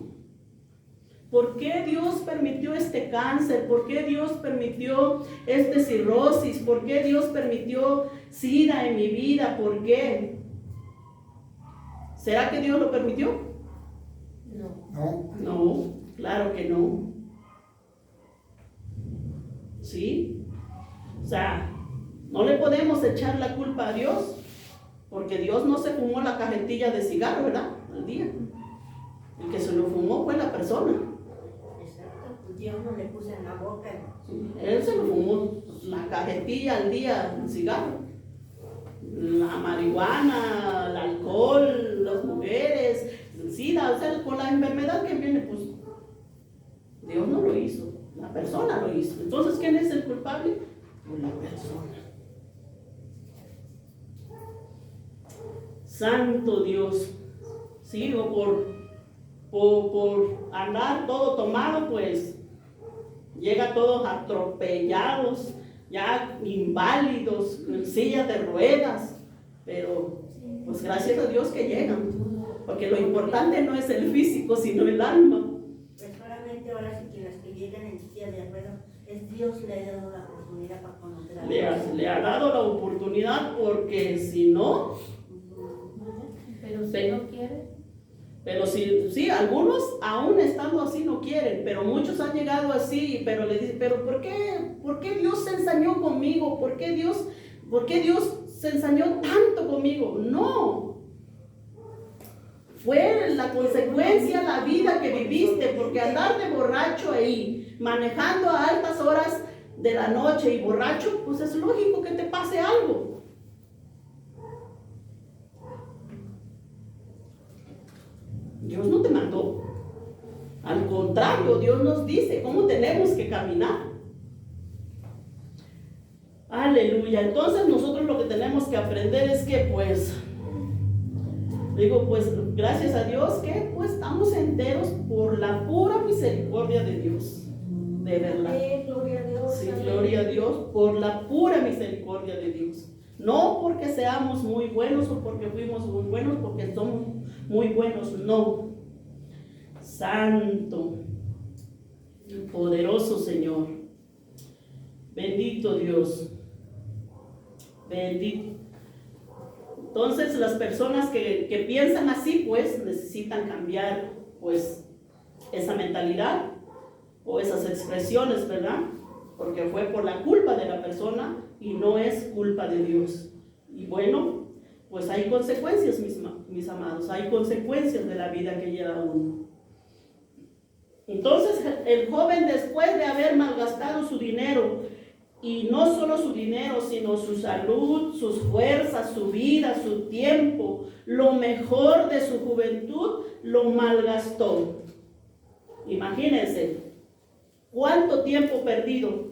Speaker 1: ¿Por qué Dios permitió este cáncer? ¿Por qué Dios permitió este cirrosis? ¿Por qué Dios permitió SIDA en mi vida? ¿Por qué? ¿Será que Dios lo permitió?
Speaker 3: No.
Speaker 1: No, claro que no. ¿Sí? O sea, no le podemos echar la culpa a Dios, porque Dios no se fumó la cajetilla de cigarro, ¿verdad? Al día. El que se lo fumó fue la persona.
Speaker 4: Exacto, Dios no le puso en la boca.
Speaker 1: Él se lo fumó la cajetilla al día, el cigarro. La marihuana, el alcohol, las mujeres, el SIDA, o sea, con la enfermedad que viene, pues Dios no lo hizo, la persona lo hizo. Entonces, ¿quién es el culpable? Pues la persona. Santo Dios. Sí, o por andar todo tomado, pues llega todos atropellados, ya inválidos, en sillas de ruedas, pero pues gracias a Dios que llegan, porque lo importante no es el físico, sino el alma.
Speaker 4: Pues solamente ahora sí que las que llegan en silla de ruedas, es Dios le ha dado la oportunidad para conocer a Dios.
Speaker 1: Le ha dado la oportunidad, porque si no,
Speaker 6: Pero si no quiere.
Speaker 1: pero sí, algunos aún estando así no quieren, pero muchos han llegado así, pero le dicen: pero ¿por qué Dios se ensañó conmigo? ¿Por qué Dios se ensañó tanto conmigo? No, fue la consecuencia, la vida que viviste, porque andar de borracho ahí, manejando a altas horas de la noche y borracho, pues es lógico que te pase algo. Dios no te mandó. Al contrario, Dios nos dice cómo tenemos que caminar. Aleluya. Entonces nosotros lo que tenemos que aprender es que pues gracias a Dios que pues estamos enteros por la pura misericordia de Dios. De verdad.
Speaker 4: Gloria a Dios.
Speaker 1: Sí, gloria a Dios por la pura misericordia de Dios. No porque seamos muy buenos o porque fuimos muy buenos, porque somos muy buenos, no. Santo, poderoso Señor, bendito Dios, bendito. Entonces las personas que piensan así, pues necesitan cambiar pues esa mentalidad o esas expresiones, ¿verdad? Porque fue por la culpa de la persona y no es culpa de Dios. Y bueno, pues hay consecuencias, mis amados, hay consecuencias de la vida que lleva uno. Entonces el joven, después de haber malgastado su dinero, y no solo su dinero, sino su salud, sus fuerzas, su vida, su tiempo, lo mejor de su juventud, lo malgastó. Imagínense, ¿cuánto tiempo perdido?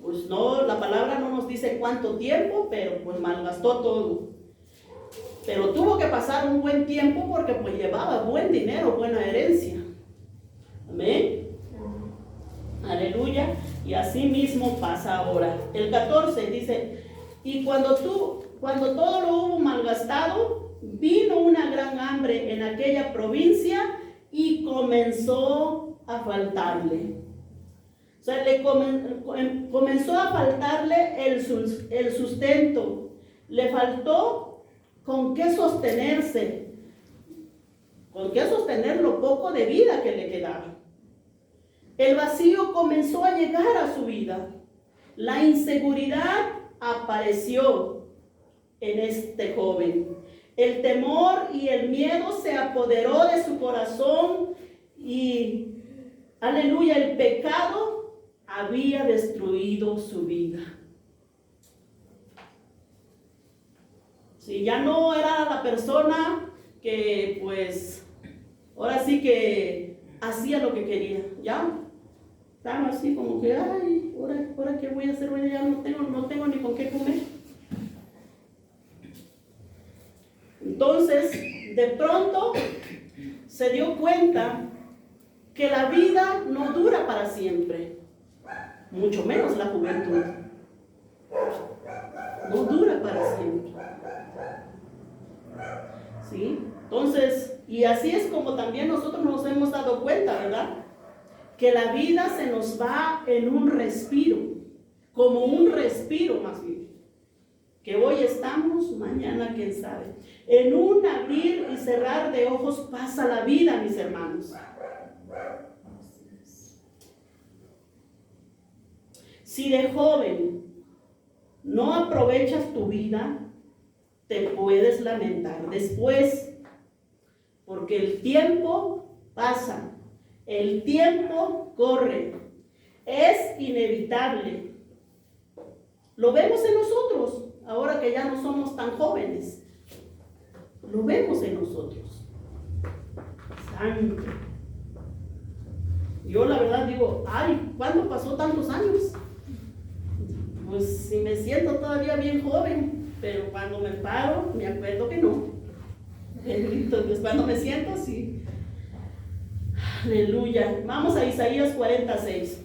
Speaker 1: pues no, la palabra no nos dice cuánto tiempo, pero pues malgastó todo. Pero tuvo que pasar un buen tiempo porque pues llevaba buen dinero, buena herencia. Amén. Aleluya. Y así mismo pasa ahora. El 14 dice, y cuando todo lo hubo malgastado, vino una gran hambre en aquella provincia y comenzó a faltarle. O sea, comenzó a faltarle el sustento. Le faltó con qué sostenerse, con qué sostener lo poco de vida que le quedaba. El vacío comenzó a llegar a su vida. La inseguridad apareció en este joven. El temor y el miedo se apoderó de su corazón y, aleluya, el pecado había destruido su vida. Si ya no era la persona que, pues, ahora sí que hacía lo que quería, ¿ya? Estaba así como que, ay, ahora qué voy a hacer, ya no tengo ni con qué comer. Entonces, de pronto, se dio cuenta que la vida no dura para siempre, mucho menos la juventud. No dura para siempre. ¿Sí? Entonces, y así es como también nosotros nos hemos dado cuenta, ¿verdad? Que la vida se nos va en un respiro, como un respiro más bien. Que hoy estamos, mañana quién sabe. En un abrir y cerrar de ojos pasa la vida, mis hermanos. Si de joven no aprovechas tu vida, te puedes lamentar después, porque el tiempo pasa, el tiempo corre, es inevitable. Lo vemos en nosotros, ahora que ya no somos tan jóvenes, lo vemos en nosotros. Santo. Yo la verdad digo, ay, ¿cuándo pasó tantos años? Pues si me siento todavía bien joven, pero cuando me paro, me acuerdo que no. Entonces, cuando me siento, sí. Aleluya. Vamos a Isaías 46.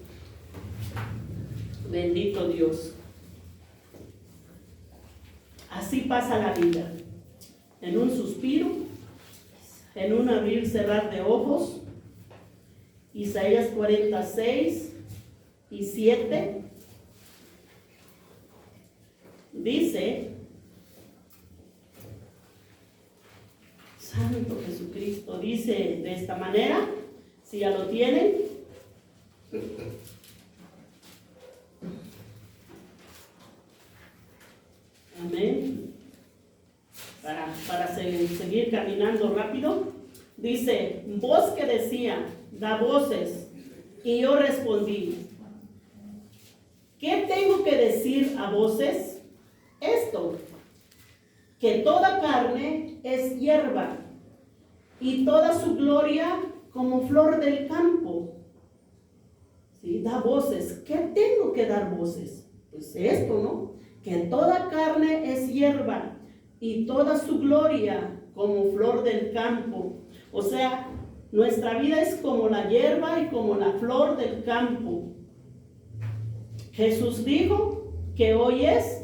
Speaker 1: Bendito Dios. Así pasa la vida. En un suspiro, en un abrir cerrar de ojos. Isaías 46 y 7. Dice, Santo Jesucristo, dice de esta manera, si ya lo tienen. Amén. Para seguir caminando rápido, dice, voz que decía, da voces, y yo respondí, ¿qué tengo que decir a voces? Esto, que toda carne es hierba y toda su gloria como flor del campo. ¿Sí? Da voces. ¿Qué tengo que dar voces? Pues esto, ¿no? Que toda carne es hierba y toda su gloria como flor del campo. O sea, nuestra vida es como la hierba y como la flor del campo. Jesús dijo que hoy es,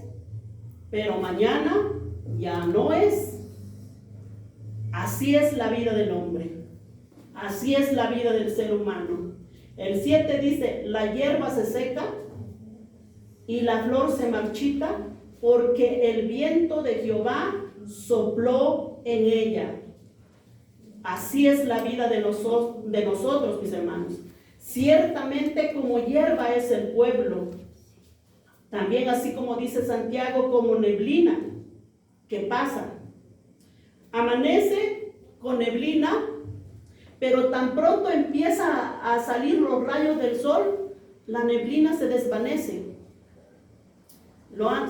Speaker 1: pero mañana ya no es. Así es la vida del hombre. Así es la vida del ser humano. El 7 dice, la hierba se seca y la flor se marchita porque el viento de Jehová sopló en ella. Así es la vida de nosotros, mis hermanos. Ciertamente como hierba es el pueblo. También así como dice Santiago, como neblina que pasa. Amanece con neblina, pero tan pronto empieza a salir los rayos del sol, la neblina se desvanece.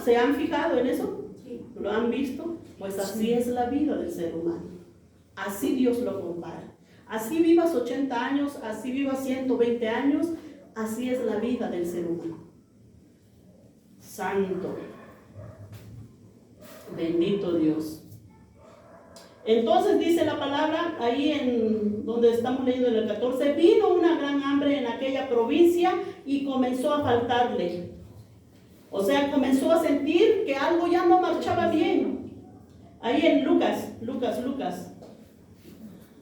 Speaker 1: ¿Se han fijado en eso?
Speaker 4: Sí.
Speaker 1: ¿Lo han visto? Pues así es la vida del ser humano. Así Dios lo compara. Así vivas 80 años, así vivas 120 años, así es la vida del ser humano. santo. Bendito Dios. Entonces dice la palabra ahí en donde estamos leyendo en el 14, vino una gran hambre en aquella provincia y comenzó a faltarle. O sea, comenzó a sentir que algo ya no marchaba bien. Ahí en Lucas,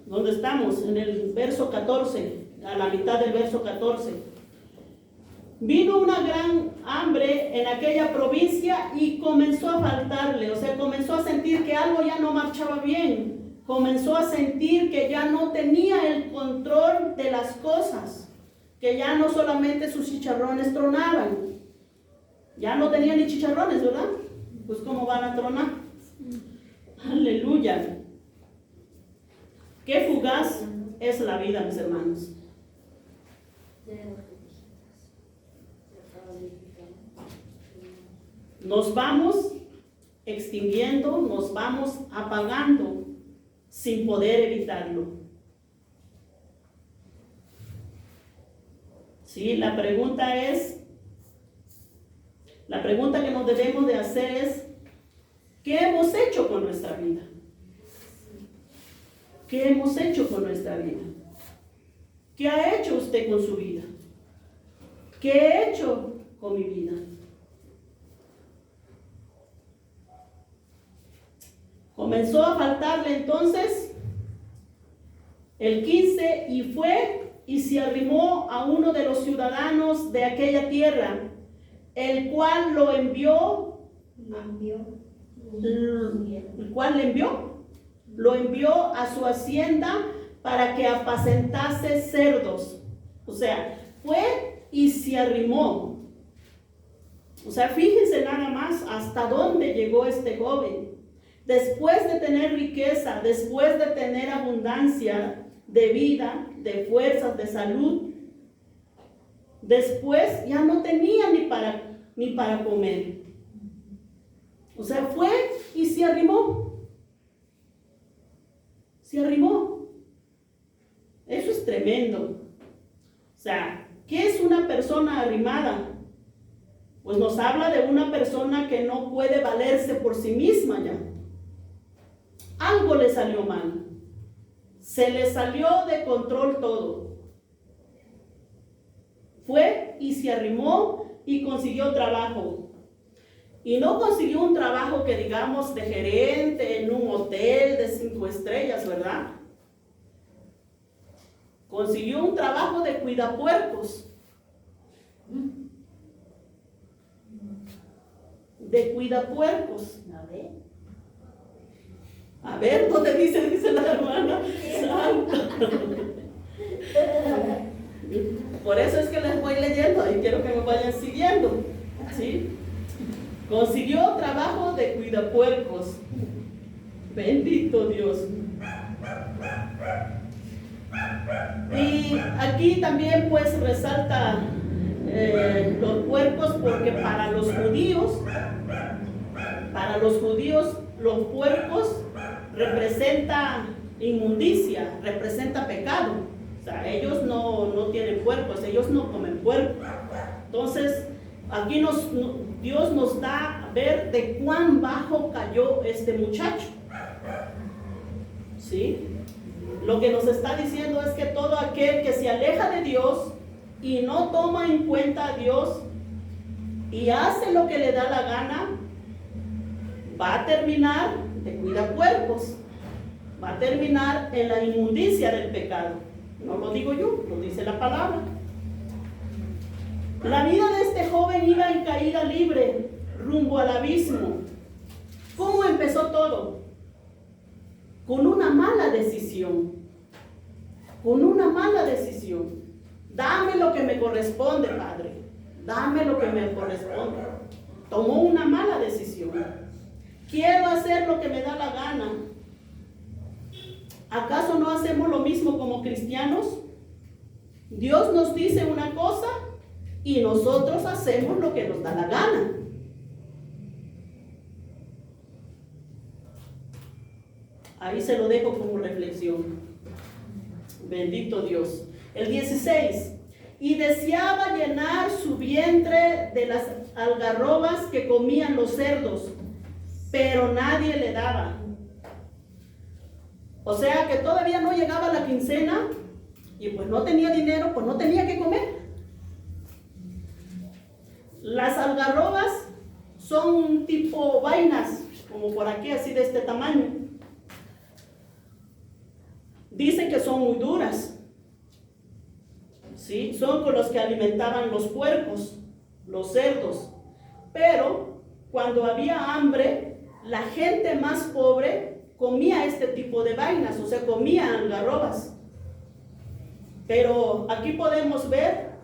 Speaker 1: donde estamos, en el verso 14, a la mitad del verso 14. Vino una gran hambre en aquella provincia y comenzó a faltarle, o sea, comenzó a sentir que algo ya no marchaba bien, comenzó a sentir que ya no tenía el control de las cosas, que ya no solamente sus chicharrones tronaban, ya no tenía ni chicharrones, ¿verdad? Pues ¿cómo van a tronar? Aleluya. Qué fugaz es la vida, mis hermanos. Nos vamos extinguiendo, nos vamos apagando sin poder evitarlo. Sí, la pregunta que nos debemos de hacer es, ¿qué hemos hecho con nuestra vida? ¿Qué hemos hecho con nuestra vida? ¿Qué ha hecho usted con su vida? ¿Qué he hecho con mi vida? Comenzó a faltarle entonces el 15 y fue y se arrimó a uno de los ciudadanos de aquella tierra, el cual lo envió. Lo envió a su hacienda para que apacentase cerdos. O sea, fue y se arrimó. O sea, fíjense nada más hasta dónde llegó este joven. Después de tener riqueza, después de tener abundancia de vida, de fuerzas, de salud, después ya no tenía ni para comer. O sea, fue y se arrimó. Se arrimó. Eso es tremendo. O sea, ¿qué es una persona arrimada? Pues nos habla de una persona que no puede valerse por sí misma ya. Algo le salió mal. Se le salió de control todo. Fue y se arrimó y consiguió trabajo. Y no consiguió un trabajo que digamos de gerente en un hotel de 5 estrellas, ¿verdad? Consiguió un trabajo de cuidapuercos. De cuidapuercos. A ver, ¿dónde dice la hermana? Por eso es que les voy leyendo y quiero que me vayan siguiendo. ¿Sí? Consiguió trabajo de cuidapuercos. Bendito Dios. Y aquí también pues resalta los puercos porque para los judíos los puercos representa inmundicia, representa pecado. O sea, ellos no tienen puercos, ellos no comen puerco. Entonces, aquí Dios nos da a ver de cuán bajo cayó este muchacho. ¿Sí? Lo que nos está diciendo es que todo aquel que se aleja de Dios y no toma en cuenta a Dios y hace lo que le da la gana, va a terminar de cuidapuercos, va a terminar en la inmundicia del pecado. No lo digo yo, lo dice la palabra. La vida de este joven iba en caída libre, rumbo al abismo. ¿Cómo empezó todo? Con una mala decisión. Con una mala decisión. Dame lo que me corresponde, Padre. Dame lo que me corresponde. Tomó una mala decisión. Quiero hacer lo que me da la gana. ¿Acaso no hacemos lo mismo como cristianos? Dios nos dice una cosa y nosotros hacemos lo que nos da la gana. Ahí se lo dejo como reflexión. Bendito Dios. El 16. Y deseaba llenar su vientre de las algarrobas que comían los cerdos, pero nadie le daba. O sea que todavía no llegaba la quincena y pues no tenía dinero, pues no tenía que comer. Las algarrobas son tipo vainas, como por aquí, así de este tamaño. Dicen que son muy duras. ¿Sí? Son con los que alimentaban los puercos, los cerdos. Pero cuando había hambre, la gente más pobre comía este tipo de vainas, o sea, comía algarrobas. Pero aquí podemos ver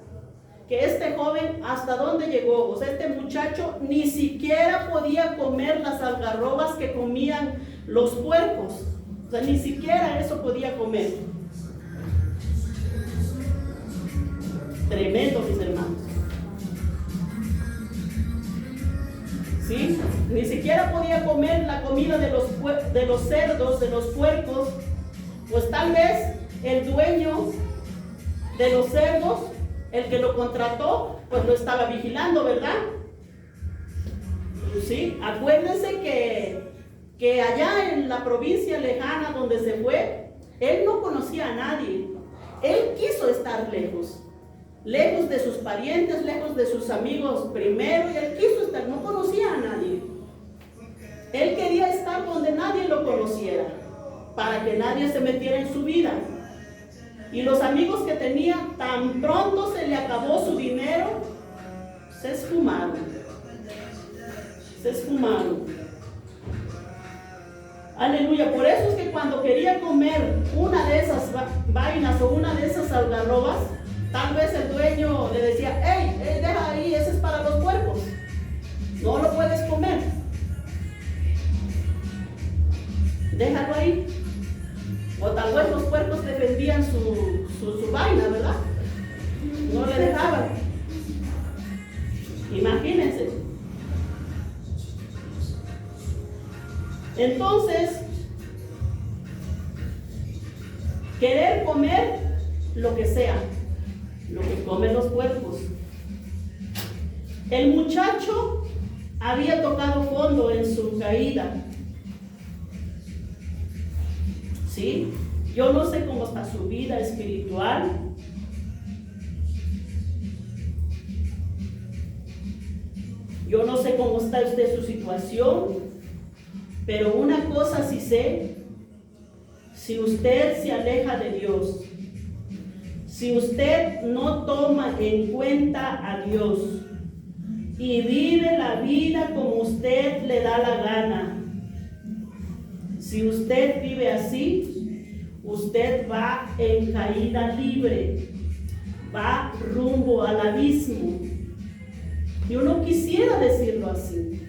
Speaker 1: que este joven hasta dónde llegó. O sea, este muchacho ni siquiera podía comer las algarrobas que comían los puercos. O sea, ni siquiera eso podía comer. Tremendo, mis hermanos. ¿Sí? Ni siquiera podía comer la comida de los cerdos, de los puercos. Pues tal vez el dueño de los cerdos, el que lo contrató, pues lo estaba vigilando, ¿verdad? ¿Sí? Acuérdense que allá en la provincia lejana donde se fue, él no conocía a nadie. Él quiso estar lejos de sus parientes, lejos de sus amigos primero, y él quiso estar, no conocía a nadie. Él quería estar donde nadie lo conociera, para que nadie se metiera en su vida. Y los amigos que tenía, tan pronto se le acabó su dinero, se esfumaron. Se esfumaron. Aleluya. Por eso es que cuando quería comer una de esas vainas o una de esas algarrobas, tal vez el dueño le decía: hey, deja ahí, ese es para los puercos, no lo puedes comer, déjalo ahí. O tal vez los puercos defendían su vaina, ¿verdad? No le dejaban. Imagínense. Entonces, querer comer lo que sea, lo que comen los puercos. El muchacho había tocado fondo en su caída. ¿Sí? Yo no sé cómo está su vida espiritual. Yo no sé cómo está usted su situación, pero una cosa sí sé: si usted se aleja de Dios, si usted no toma en cuenta a Dios y vive la vida como usted le da la gana, si usted vive así, usted va en caída libre, va rumbo al abismo. Yo no quisiera decirlo así,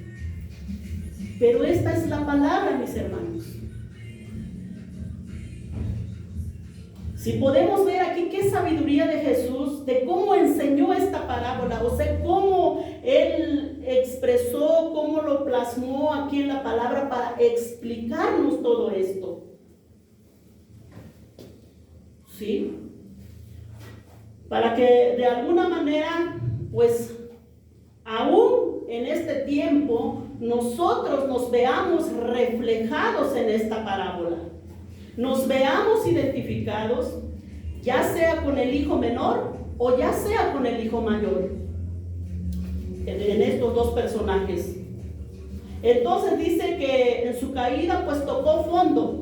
Speaker 1: pero esta es la palabra, mis hermanos. Si podemos ver aquí qué sabiduría de Jesús, de cómo enseñó esta parábola, o sea, cómo Él expresó, cómo lo plasmó aquí en la palabra para explicarnos todo esto. ¿Sí? Para que de alguna manera, pues, aún en este tiempo, nosotros nos veamos reflejados en esta parábola. Nos veamos identificados, ya sea con el hijo menor o ya sea con el hijo mayor, en estos dos personajes. Entonces dice que en su caída pues tocó fondo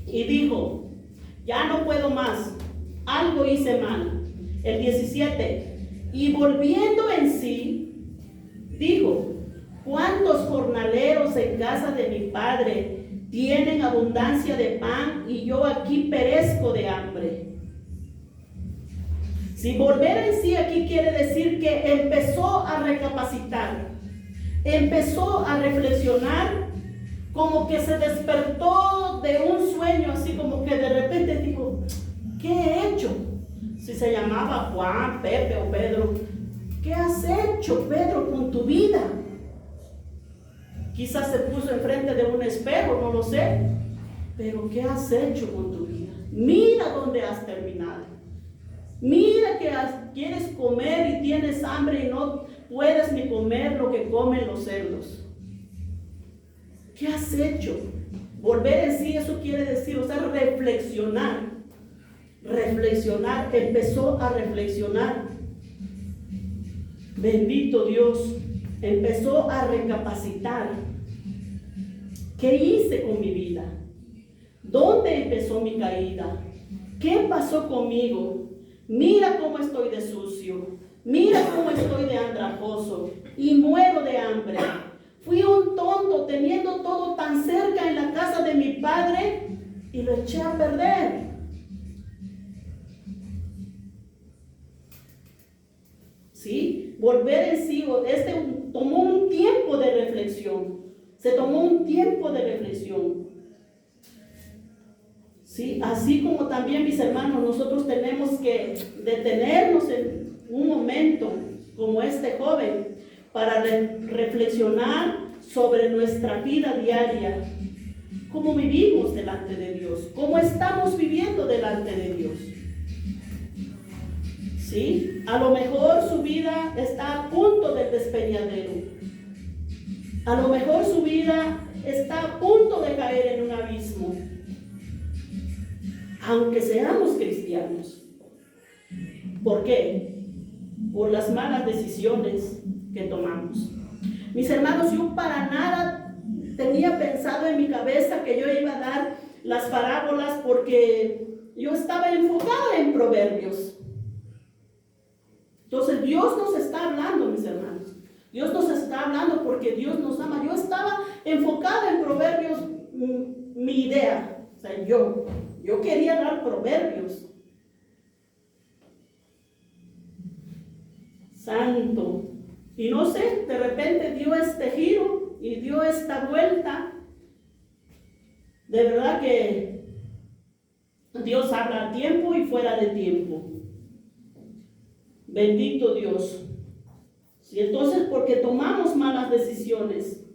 Speaker 1: y dijo: ya no puedo más, algo hice mal. El 17, y volviendo en sí, dijo: ¿cuántos jornaleros en casa de mi padre tienen abundancia de pan y yo aquí perezco de hambre? Si volver en sí aquí quiere decir que empezó a recapacitar, empezó a reflexionar, como que se despertó de un sueño, así como que de repente dijo: ¿qué he hecho? Si se llamaba Juan, Pepe o Pedro, ¿qué has hecho, Pedro, con tu vida? Quizás se puso enfrente de un espejo, no lo sé. Pero ¿qué has hecho con tu vida? Mira dónde has terminado. Mira que quieres comer y tienes hambre y puedes ni comer lo que comen los cerdos. ¿Qué has hecho? Volver en sí, eso quiere decir, o sea, reflexionar. Reflexionar, empezó a reflexionar. Bendito Dios, empezó a recapacitar. ¿Qué hice con mi vida? ¿Dónde empezó mi caída? ¿Qué pasó conmigo? Mira cómo estoy de sucio. Mira cómo estoy de andrajoso y muero de hambre. Fui un tonto teniendo todo tan cerca en la casa de mi padre y lo eché a perder. ¿Sí? Volver en sí, tomó un tiempo de reflexión. Se tomó un tiempo de reflexión. ¿Sí? Así como también, mis hermanos, nosotros tenemos que detenernos en un momento como este joven para reflexionar sobre nuestra vida diaria. ¿Cómo vivimos delante de Dios? ¿Cómo estamos viviendo delante de Dios? ¿Sí? A lo mejor su vida está a punto del despeñadero. A lo mejor su vida está a punto de caer en un abismo. Aunque seamos cristianos. ¿Por qué? Por las malas decisiones que tomamos. Mis hermanos, yo para nada tenía pensado en mi cabeza que yo iba a dar las parábolas, porque yo estaba enfocada en Proverbios. Entonces Dios nos está hablando, mis hermanos. Dios nos está hablando porque Dios nos ama. Yo estaba enfocada en Proverbios, mi idea. O sea, yo quería dar Proverbios. Santo. Y no sé, de repente dio este giro y dio esta vuelta. De verdad que Dios habla a tiempo y fuera de tiempo. Bendito Dios. Y entonces, porque tomamos malas decisiones.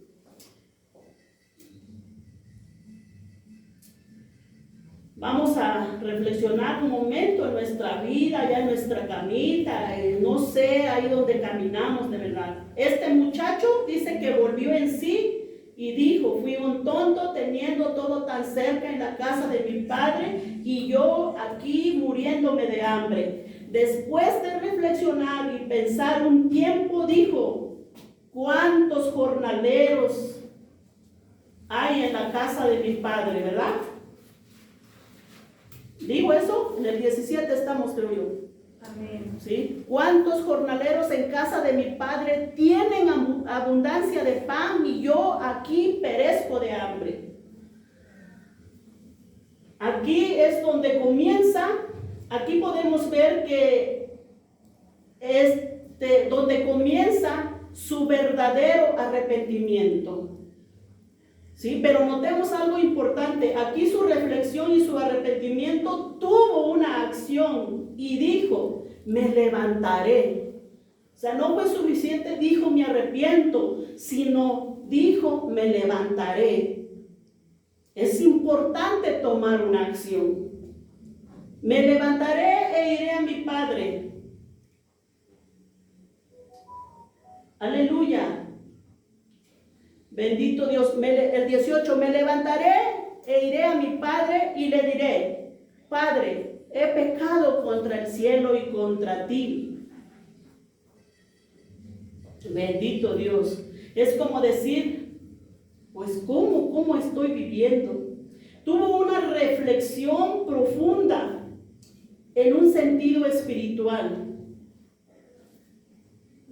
Speaker 1: Vamos a reflexionar un momento en nuestra vida, ya en nuestra camita, no sé, ahí donde caminamos de verdad. Este muchacho dice que volvió en sí y dijo: fui un tonto teniendo todo tan cerca en la casa de mi padre y yo aquí muriéndome de hambre. Después de reflexionar y pensar un tiempo, dijo: ¿cuántos jornaleros hay en la casa de mi padre, verdad? Digo eso, en el 17 estamos, creo yo.
Speaker 2: Amén.
Speaker 1: ¿Sí? ¿Cuántos jornaleros en casa de mi padre tienen abundancia de pan y yo aquí perezco de hambre? Aquí es donde comienza, aquí podemos ver que es donde comienza su verdadero arrepentimiento. Sí, pero notemos algo importante. Aquí su reflexión y su arrepentimiento tuvo una acción y dijo: me levantaré. O sea, no fue suficiente, dijo me arrepiento, sino dijo me levantaré. Es importante tomar una acción. Me levantaré e iré a mi padre. Aleluya. Bendito Dios. El 18, me levantaré e iré a mi padre y le diré: Padre, he pecado contra el cielo y contra ti. Bendito Dios. Es como decir, pues ¿cómo estoy viviendo? Tuvo una reflexión profunda en un sentido espiritual.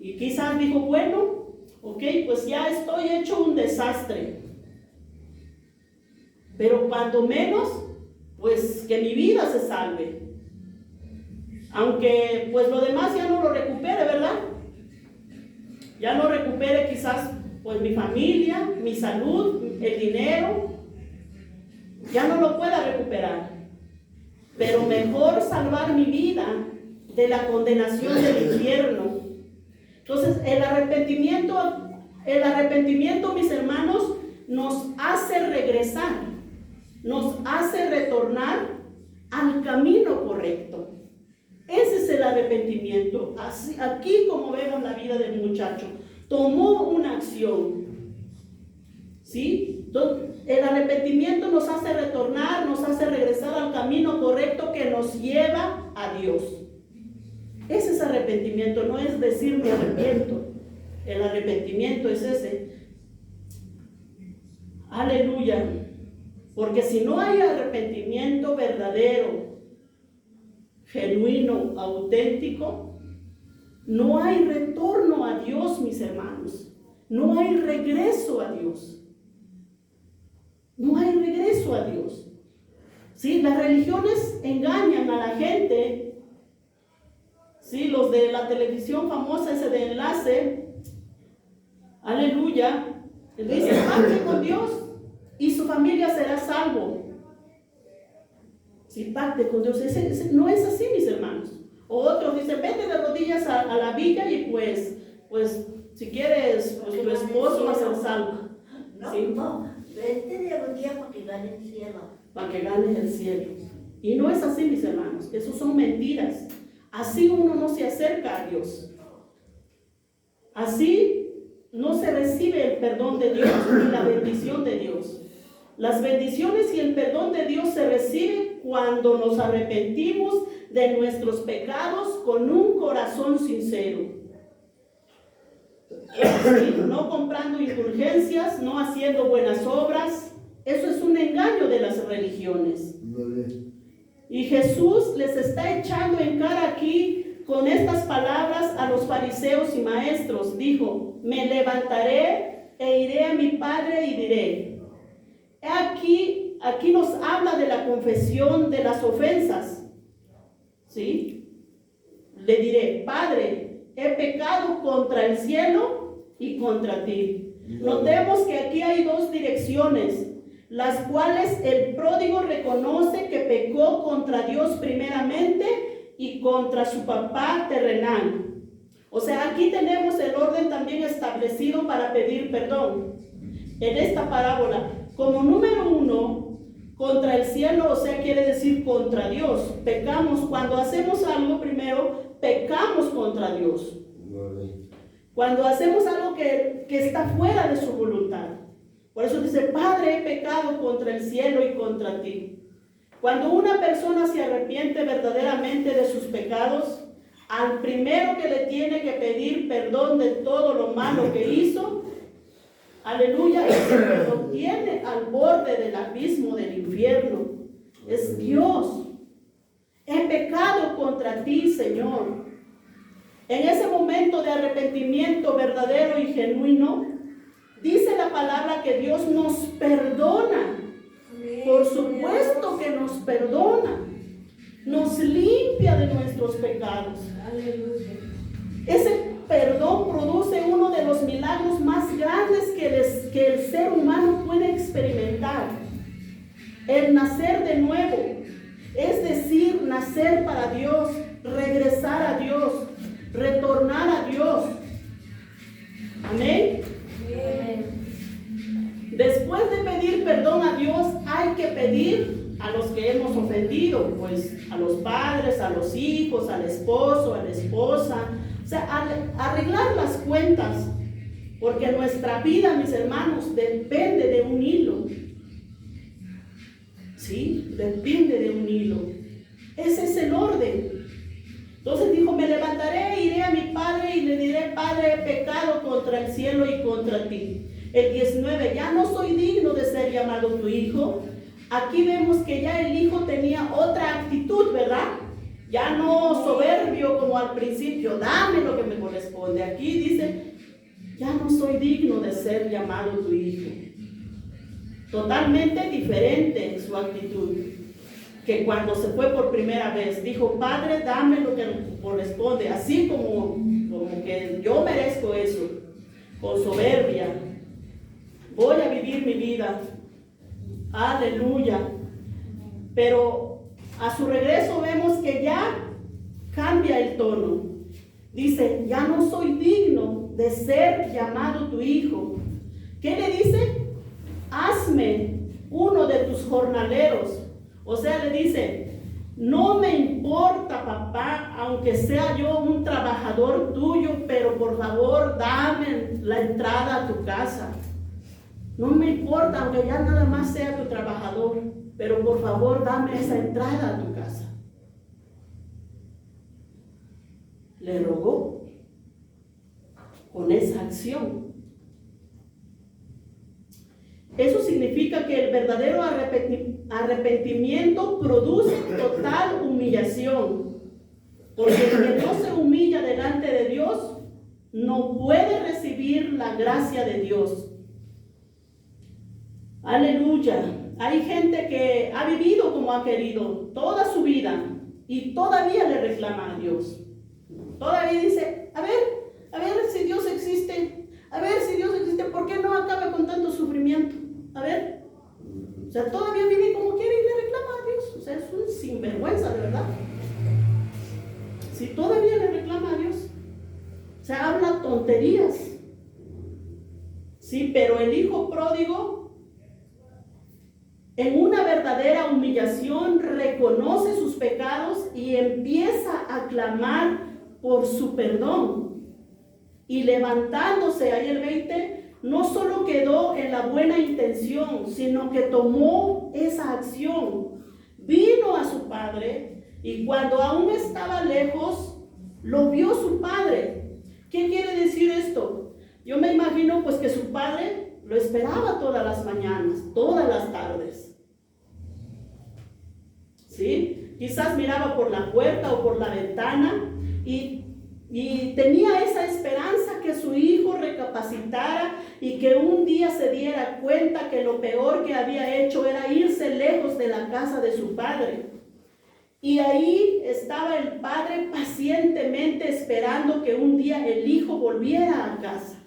Speaker 1: Y quizás dijo, bueno, ok, pues ya estoy hecho un desastre. Pero cuando menos, pues que mi vida se salve. Aunque pues lo demás ya no lo recupere, ¿verdad? Ya no recupere quizás pues mi familia, mi salud, el dinero. Ya no lo pueda recuperar. Pero mejor salvar mi vida de la condenación del infierno. Entonces, el arrepentimiento, mis hermanos, nos hace regresar, nos hace retornar al camino correcto. Ese es el arrepentimiento. Así, aquí como vemos la vida del muchacho, tomó una acción. ¿Sí? Entonces, el arrepentimiento nos hace retornar, nos hace regresar al camino correcto que nos lleva a Dios. Ese es arrepentimiento, no es decir me arrepiento. El arrepentimiento es ese. Aleluya. Porque si no hay arrepentimiento verdadero, genuino, auténtico, no hay retorno a Dios, mis hermanos. No hay regreso a Dios. No hay regreso a Dios. ¿Sí? Las religiones engañan a la gente. ¿Sí? Los de la televisión famosa, ese de Enlace, aleluya, dice, pacte con Dios y su familia será salvo. Sí, pacte con Dios. No es así, mis hermanos. O otros dicen, vete de rodillas a la villa y pues si quieres, pues tu esposo va a ser salvo. ¿Sí?
Speaker 4: No, vete de rodillas para que gane el cielo.
Speaker 1: Para que ganes el cielo. Y no es así, mis hermanos. Eso son mentiras. Así uno no se acerca a Dios. Así no se recibe el perdón de Dios ni la bendición de Dios. Las bendiciones y el perdón de Dios se reciben cuando nos arrepentimos de nuestros pecados con un corazón sincero. Sí, no comprando indulgencias, no haciendo buenas obras. Eso es un engaño de las religiones. Y Jesús les está echando en cara aquí con estas palabras a los fariseos y maestros. Dijo, me levantaré e iré a mi Padre y diré. Aquí nos habla de la confesión de las ofensas. ¿Sí? Le diré, Padre, he pecado contra el cielo y contra ti. Notemos que aquí hay dos direcciones, las cuales el pródigo reconoce que pecó contra Dios primeramente y contra su papá terrenal. O sea, aquí tenemos el orden también establecido para pedir perdón. En esta parábola, como número 1, contra el cielo, o sea, quiere decir contra Dios. Pecamos, cuando hacemos algo primero, pecamos contra Dios. Cuando hacemos algo que está fuera de su voluntad. Por eso dice, Padre, he pecado contra el cielo y contra ti. Cuando una persona se arrepiente verdaderamente de sus pecados, al primero que le tiene que pedir perdón de todo lo malo que hizo, aleluya, es el que lo tiene al borde del abismo del infierno. Es Dios. He pecado contra ti, Señor. En ese momento de arrepentimiento verdadero y genuino, dice la palabra que Dios nos perdona. Por supuesto que nos perdona. Nos limpia de nuestros pecados. Ese perdón produce uno de los milagros más grandes que el ser humano puede experimentar. El nacer de nuevo. Es decir, nacer para Dios, regresar a Dios, retornar a Dios. Amén. Después de pedir perdón a Dios, hay que pedir a los que hemos ofendido, pues a los padres, a los hijos, al esposo, a la esposa. O sea, arreglar las cuentas, porque nuestra vida, mis hermanos, depende de un hilo. ¿Sí? Depende de un hilo. Ese es el orden. Entonces dijo, me levantaré, iré a mi padre y le diré, Padre, he pecado contra el cielo y contra ti. El 19, ya no soy digno de ser llamado tu hijo. Aquí vemos que ya el hijo tenía otra actitud, ¿verdad? Ya no soberbio como al principio, dame lo que me corresponde. Aquí dice, ya no soy digno de ser llamado tu hijo. Totalmente diferente su actitud que cuando se fue por primera vez. Dijo, Padre, dame lo que me corresponde, así como que yo merezco eso, con soberbia. Voy a vivir mi vida. Aleluya. Pero a su regreso vemos que ya cambia el tono. Dice, ya no soy digno de ser llamado tu hijo. ¿Qué le dice? Hazme uno de tus jornaleros. O sea, le dice, No me importa, papá, aunque sea yo un trabajador tuyo, pero por favor dame la entrada a tu casa. No me importa, aunque ya nada más sea tu trabajador, pero por favor dame esa entrada a tu casa. Le rogó con esa acción. Eso significa que el verdadero arrepentimiento produce total humillación, porque el que no se humilla delante de Dios no puede recibir la gracia de Dios. Aleluya. Hay gente que ha vivido como ha querido toda su vida y todavía le reclama a Dios. Todavía dice, a ver si Dios existe, ¿por qué no acaba con tanto sufrimiento? A ver, o sea, todavía vive como quiere y le reclama a Dios. O sea, es un sinvergüenza, de verdad. Si todavía le reclama a Dios, o sea, habla tonterías. Sí, pero el hijo pródigo, en una verdadera humillación, reconoce sus pecados y empieza a clamar por su perdón. Y levantándose, ahí el 20, no solo quedó en la buena intención, sino que tomó esa acción. Vino a su padre y cuando aún estaba lejos, lo vio su padre. ¿Qué quiere decir esto? Yo me imagino pues que su padre lo esperaba todas las mañanas, todas las tardes. ¿Sí? Quizás miraba por la puerta o por la ventana y tenía esa esperanza que su hijo recapacitara y que un día se diera cuenta que lo peor que había hecho era irse lejos de la casa de su padre. Y ahí estaba el padre pacientemente esperando que un día el hijo volviera a casa.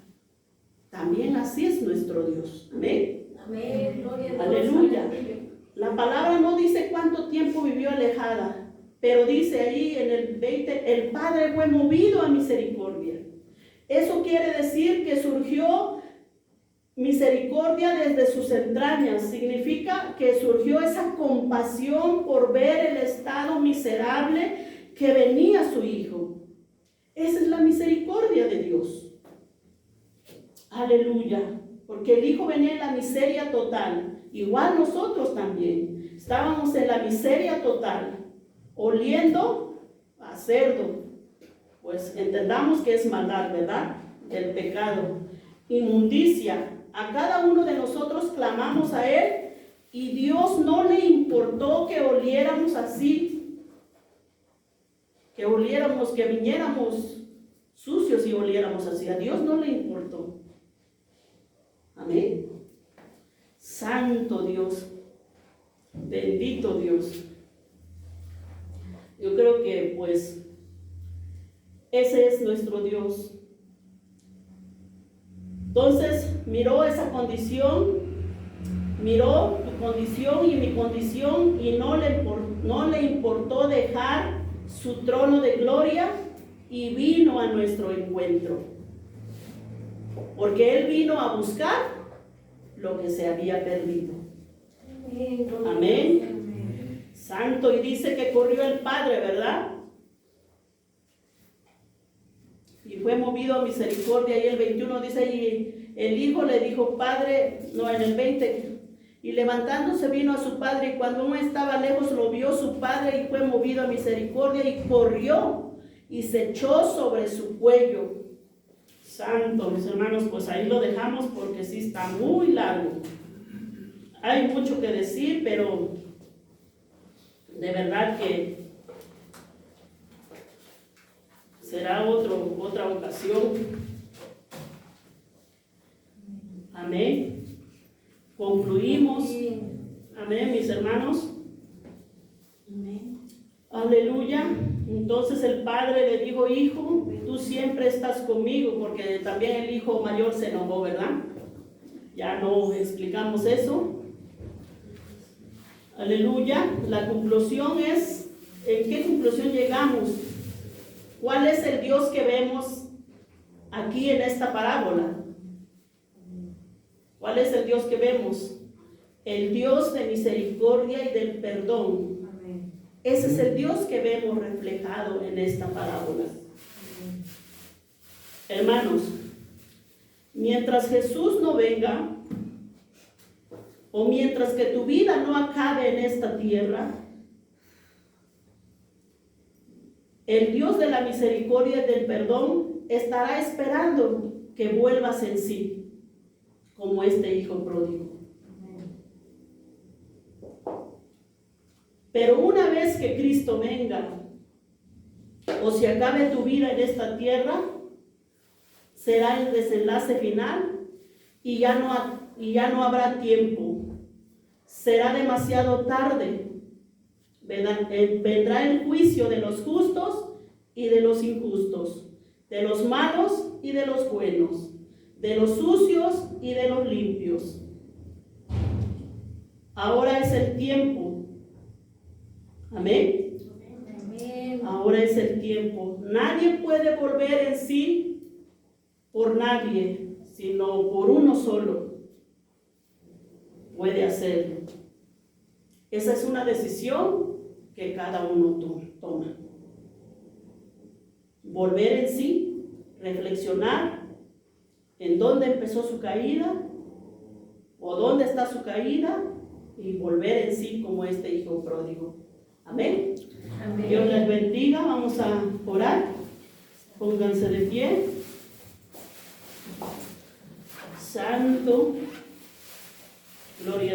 Speaker 1: También así es nuestro Dios. Amén.
Speaker 6: Amén. Gloria a Dios.
Speaker 1: Aleluya. La palabra no dice cuánto tiempo vivió alejada, pero dice ahí en el 20, el Padre fue movido a misericordia. Eso quiere decir que surgió misericordia desde sus entrañas. Significa que surgió esa compasión por ver el estado miserable que venía su hijo. Esa es la misericordia de Dios. Aleluya. Porque el hijo venía en la miseria total. Igual nosotros también. Estábamos en la miseria total. Oliendo a cerdo. Pues entendamos que es maldad, ¿verdad? El pecado. Inmundicia. A cada uno de nosotros clamamos a Él y Dios no le importó que oliéramos así. Que oliéramos, que viniéramos sucios y oliéramos así. A Dios no le importó. Amén. Santo Dios, bendito Dios. Yo creo que pues ese es nuestro Dios. Entonces miró esa condición, miró tu condición y mi condición y no le importó dejar su trono de gloria y vino a nuestro encuentro. Porque Él vino a buscar lo que se había perdido. Amén. Santo, y dice que corrió el Padre, ¿verdad? Y fue movido a misericordia. Y el 21 dice, y el hijo le dijo, Padre, no, en el 20, y levantándose vino a su padre, y cuando aún estaba lejos lo vio su padre, y fue movido a misericordia, y corrió, y se echó sobre su cuello. Santo, mis hermanos, pues ahí lo dejamos porque sí está muy largo. Hay mucho que decir, pero de verdad que será otra ocasión. Amén. Concluimos. Amén, mis hermanos.
Speaker 4: Amén.
Speaker 1: Aleluya. Entonces el padre le dijo, hijo, tú siempre estás conmigo, porque también el hijo mayor se enojó, ¿verdad? Ya no explicamos eso. Aleluya. La conclusión es, ¿en qué conclusión llegamos? ¿Cuál es el Dios que vemos aquí en esta parábola? ¿Cuál es el Dios que vemos? El Dios de misericordia y del perdón. Ese es el Dios que vemos reflejado en esta parábola. Hermanos, mientras Jesús no venga, o mientras que tu vida no acabe en esta tierra, el Dios de la misericordia y del perdón estará esperando que vuelvas en sí, como este hijo pródigo. Pero una vez que Cristo venga, o se acabe tu vida en esta tierra, será el desenlace final y ya no habrá tiempo. Será demasiado tarde. Vendrá el juicio de los justos y de los injustos, de los malos y de los buenos, de los sucios y de los limpios. Ahora es el tiempo. Amén. Ahora es el tiempo. Nadie puede volver en sí por nadie, sino por uno solo puede hacerlo. Esa es una decisión que cada uno toma. Volver en sí, reflexionar en dónde empezó su caída o dónde está su caída y volver en sí como este hijo pródigo. Amén. Amén. Dios les bendiga. Vamos a orar. Pónganse de pie. Santo, gloria a Dios.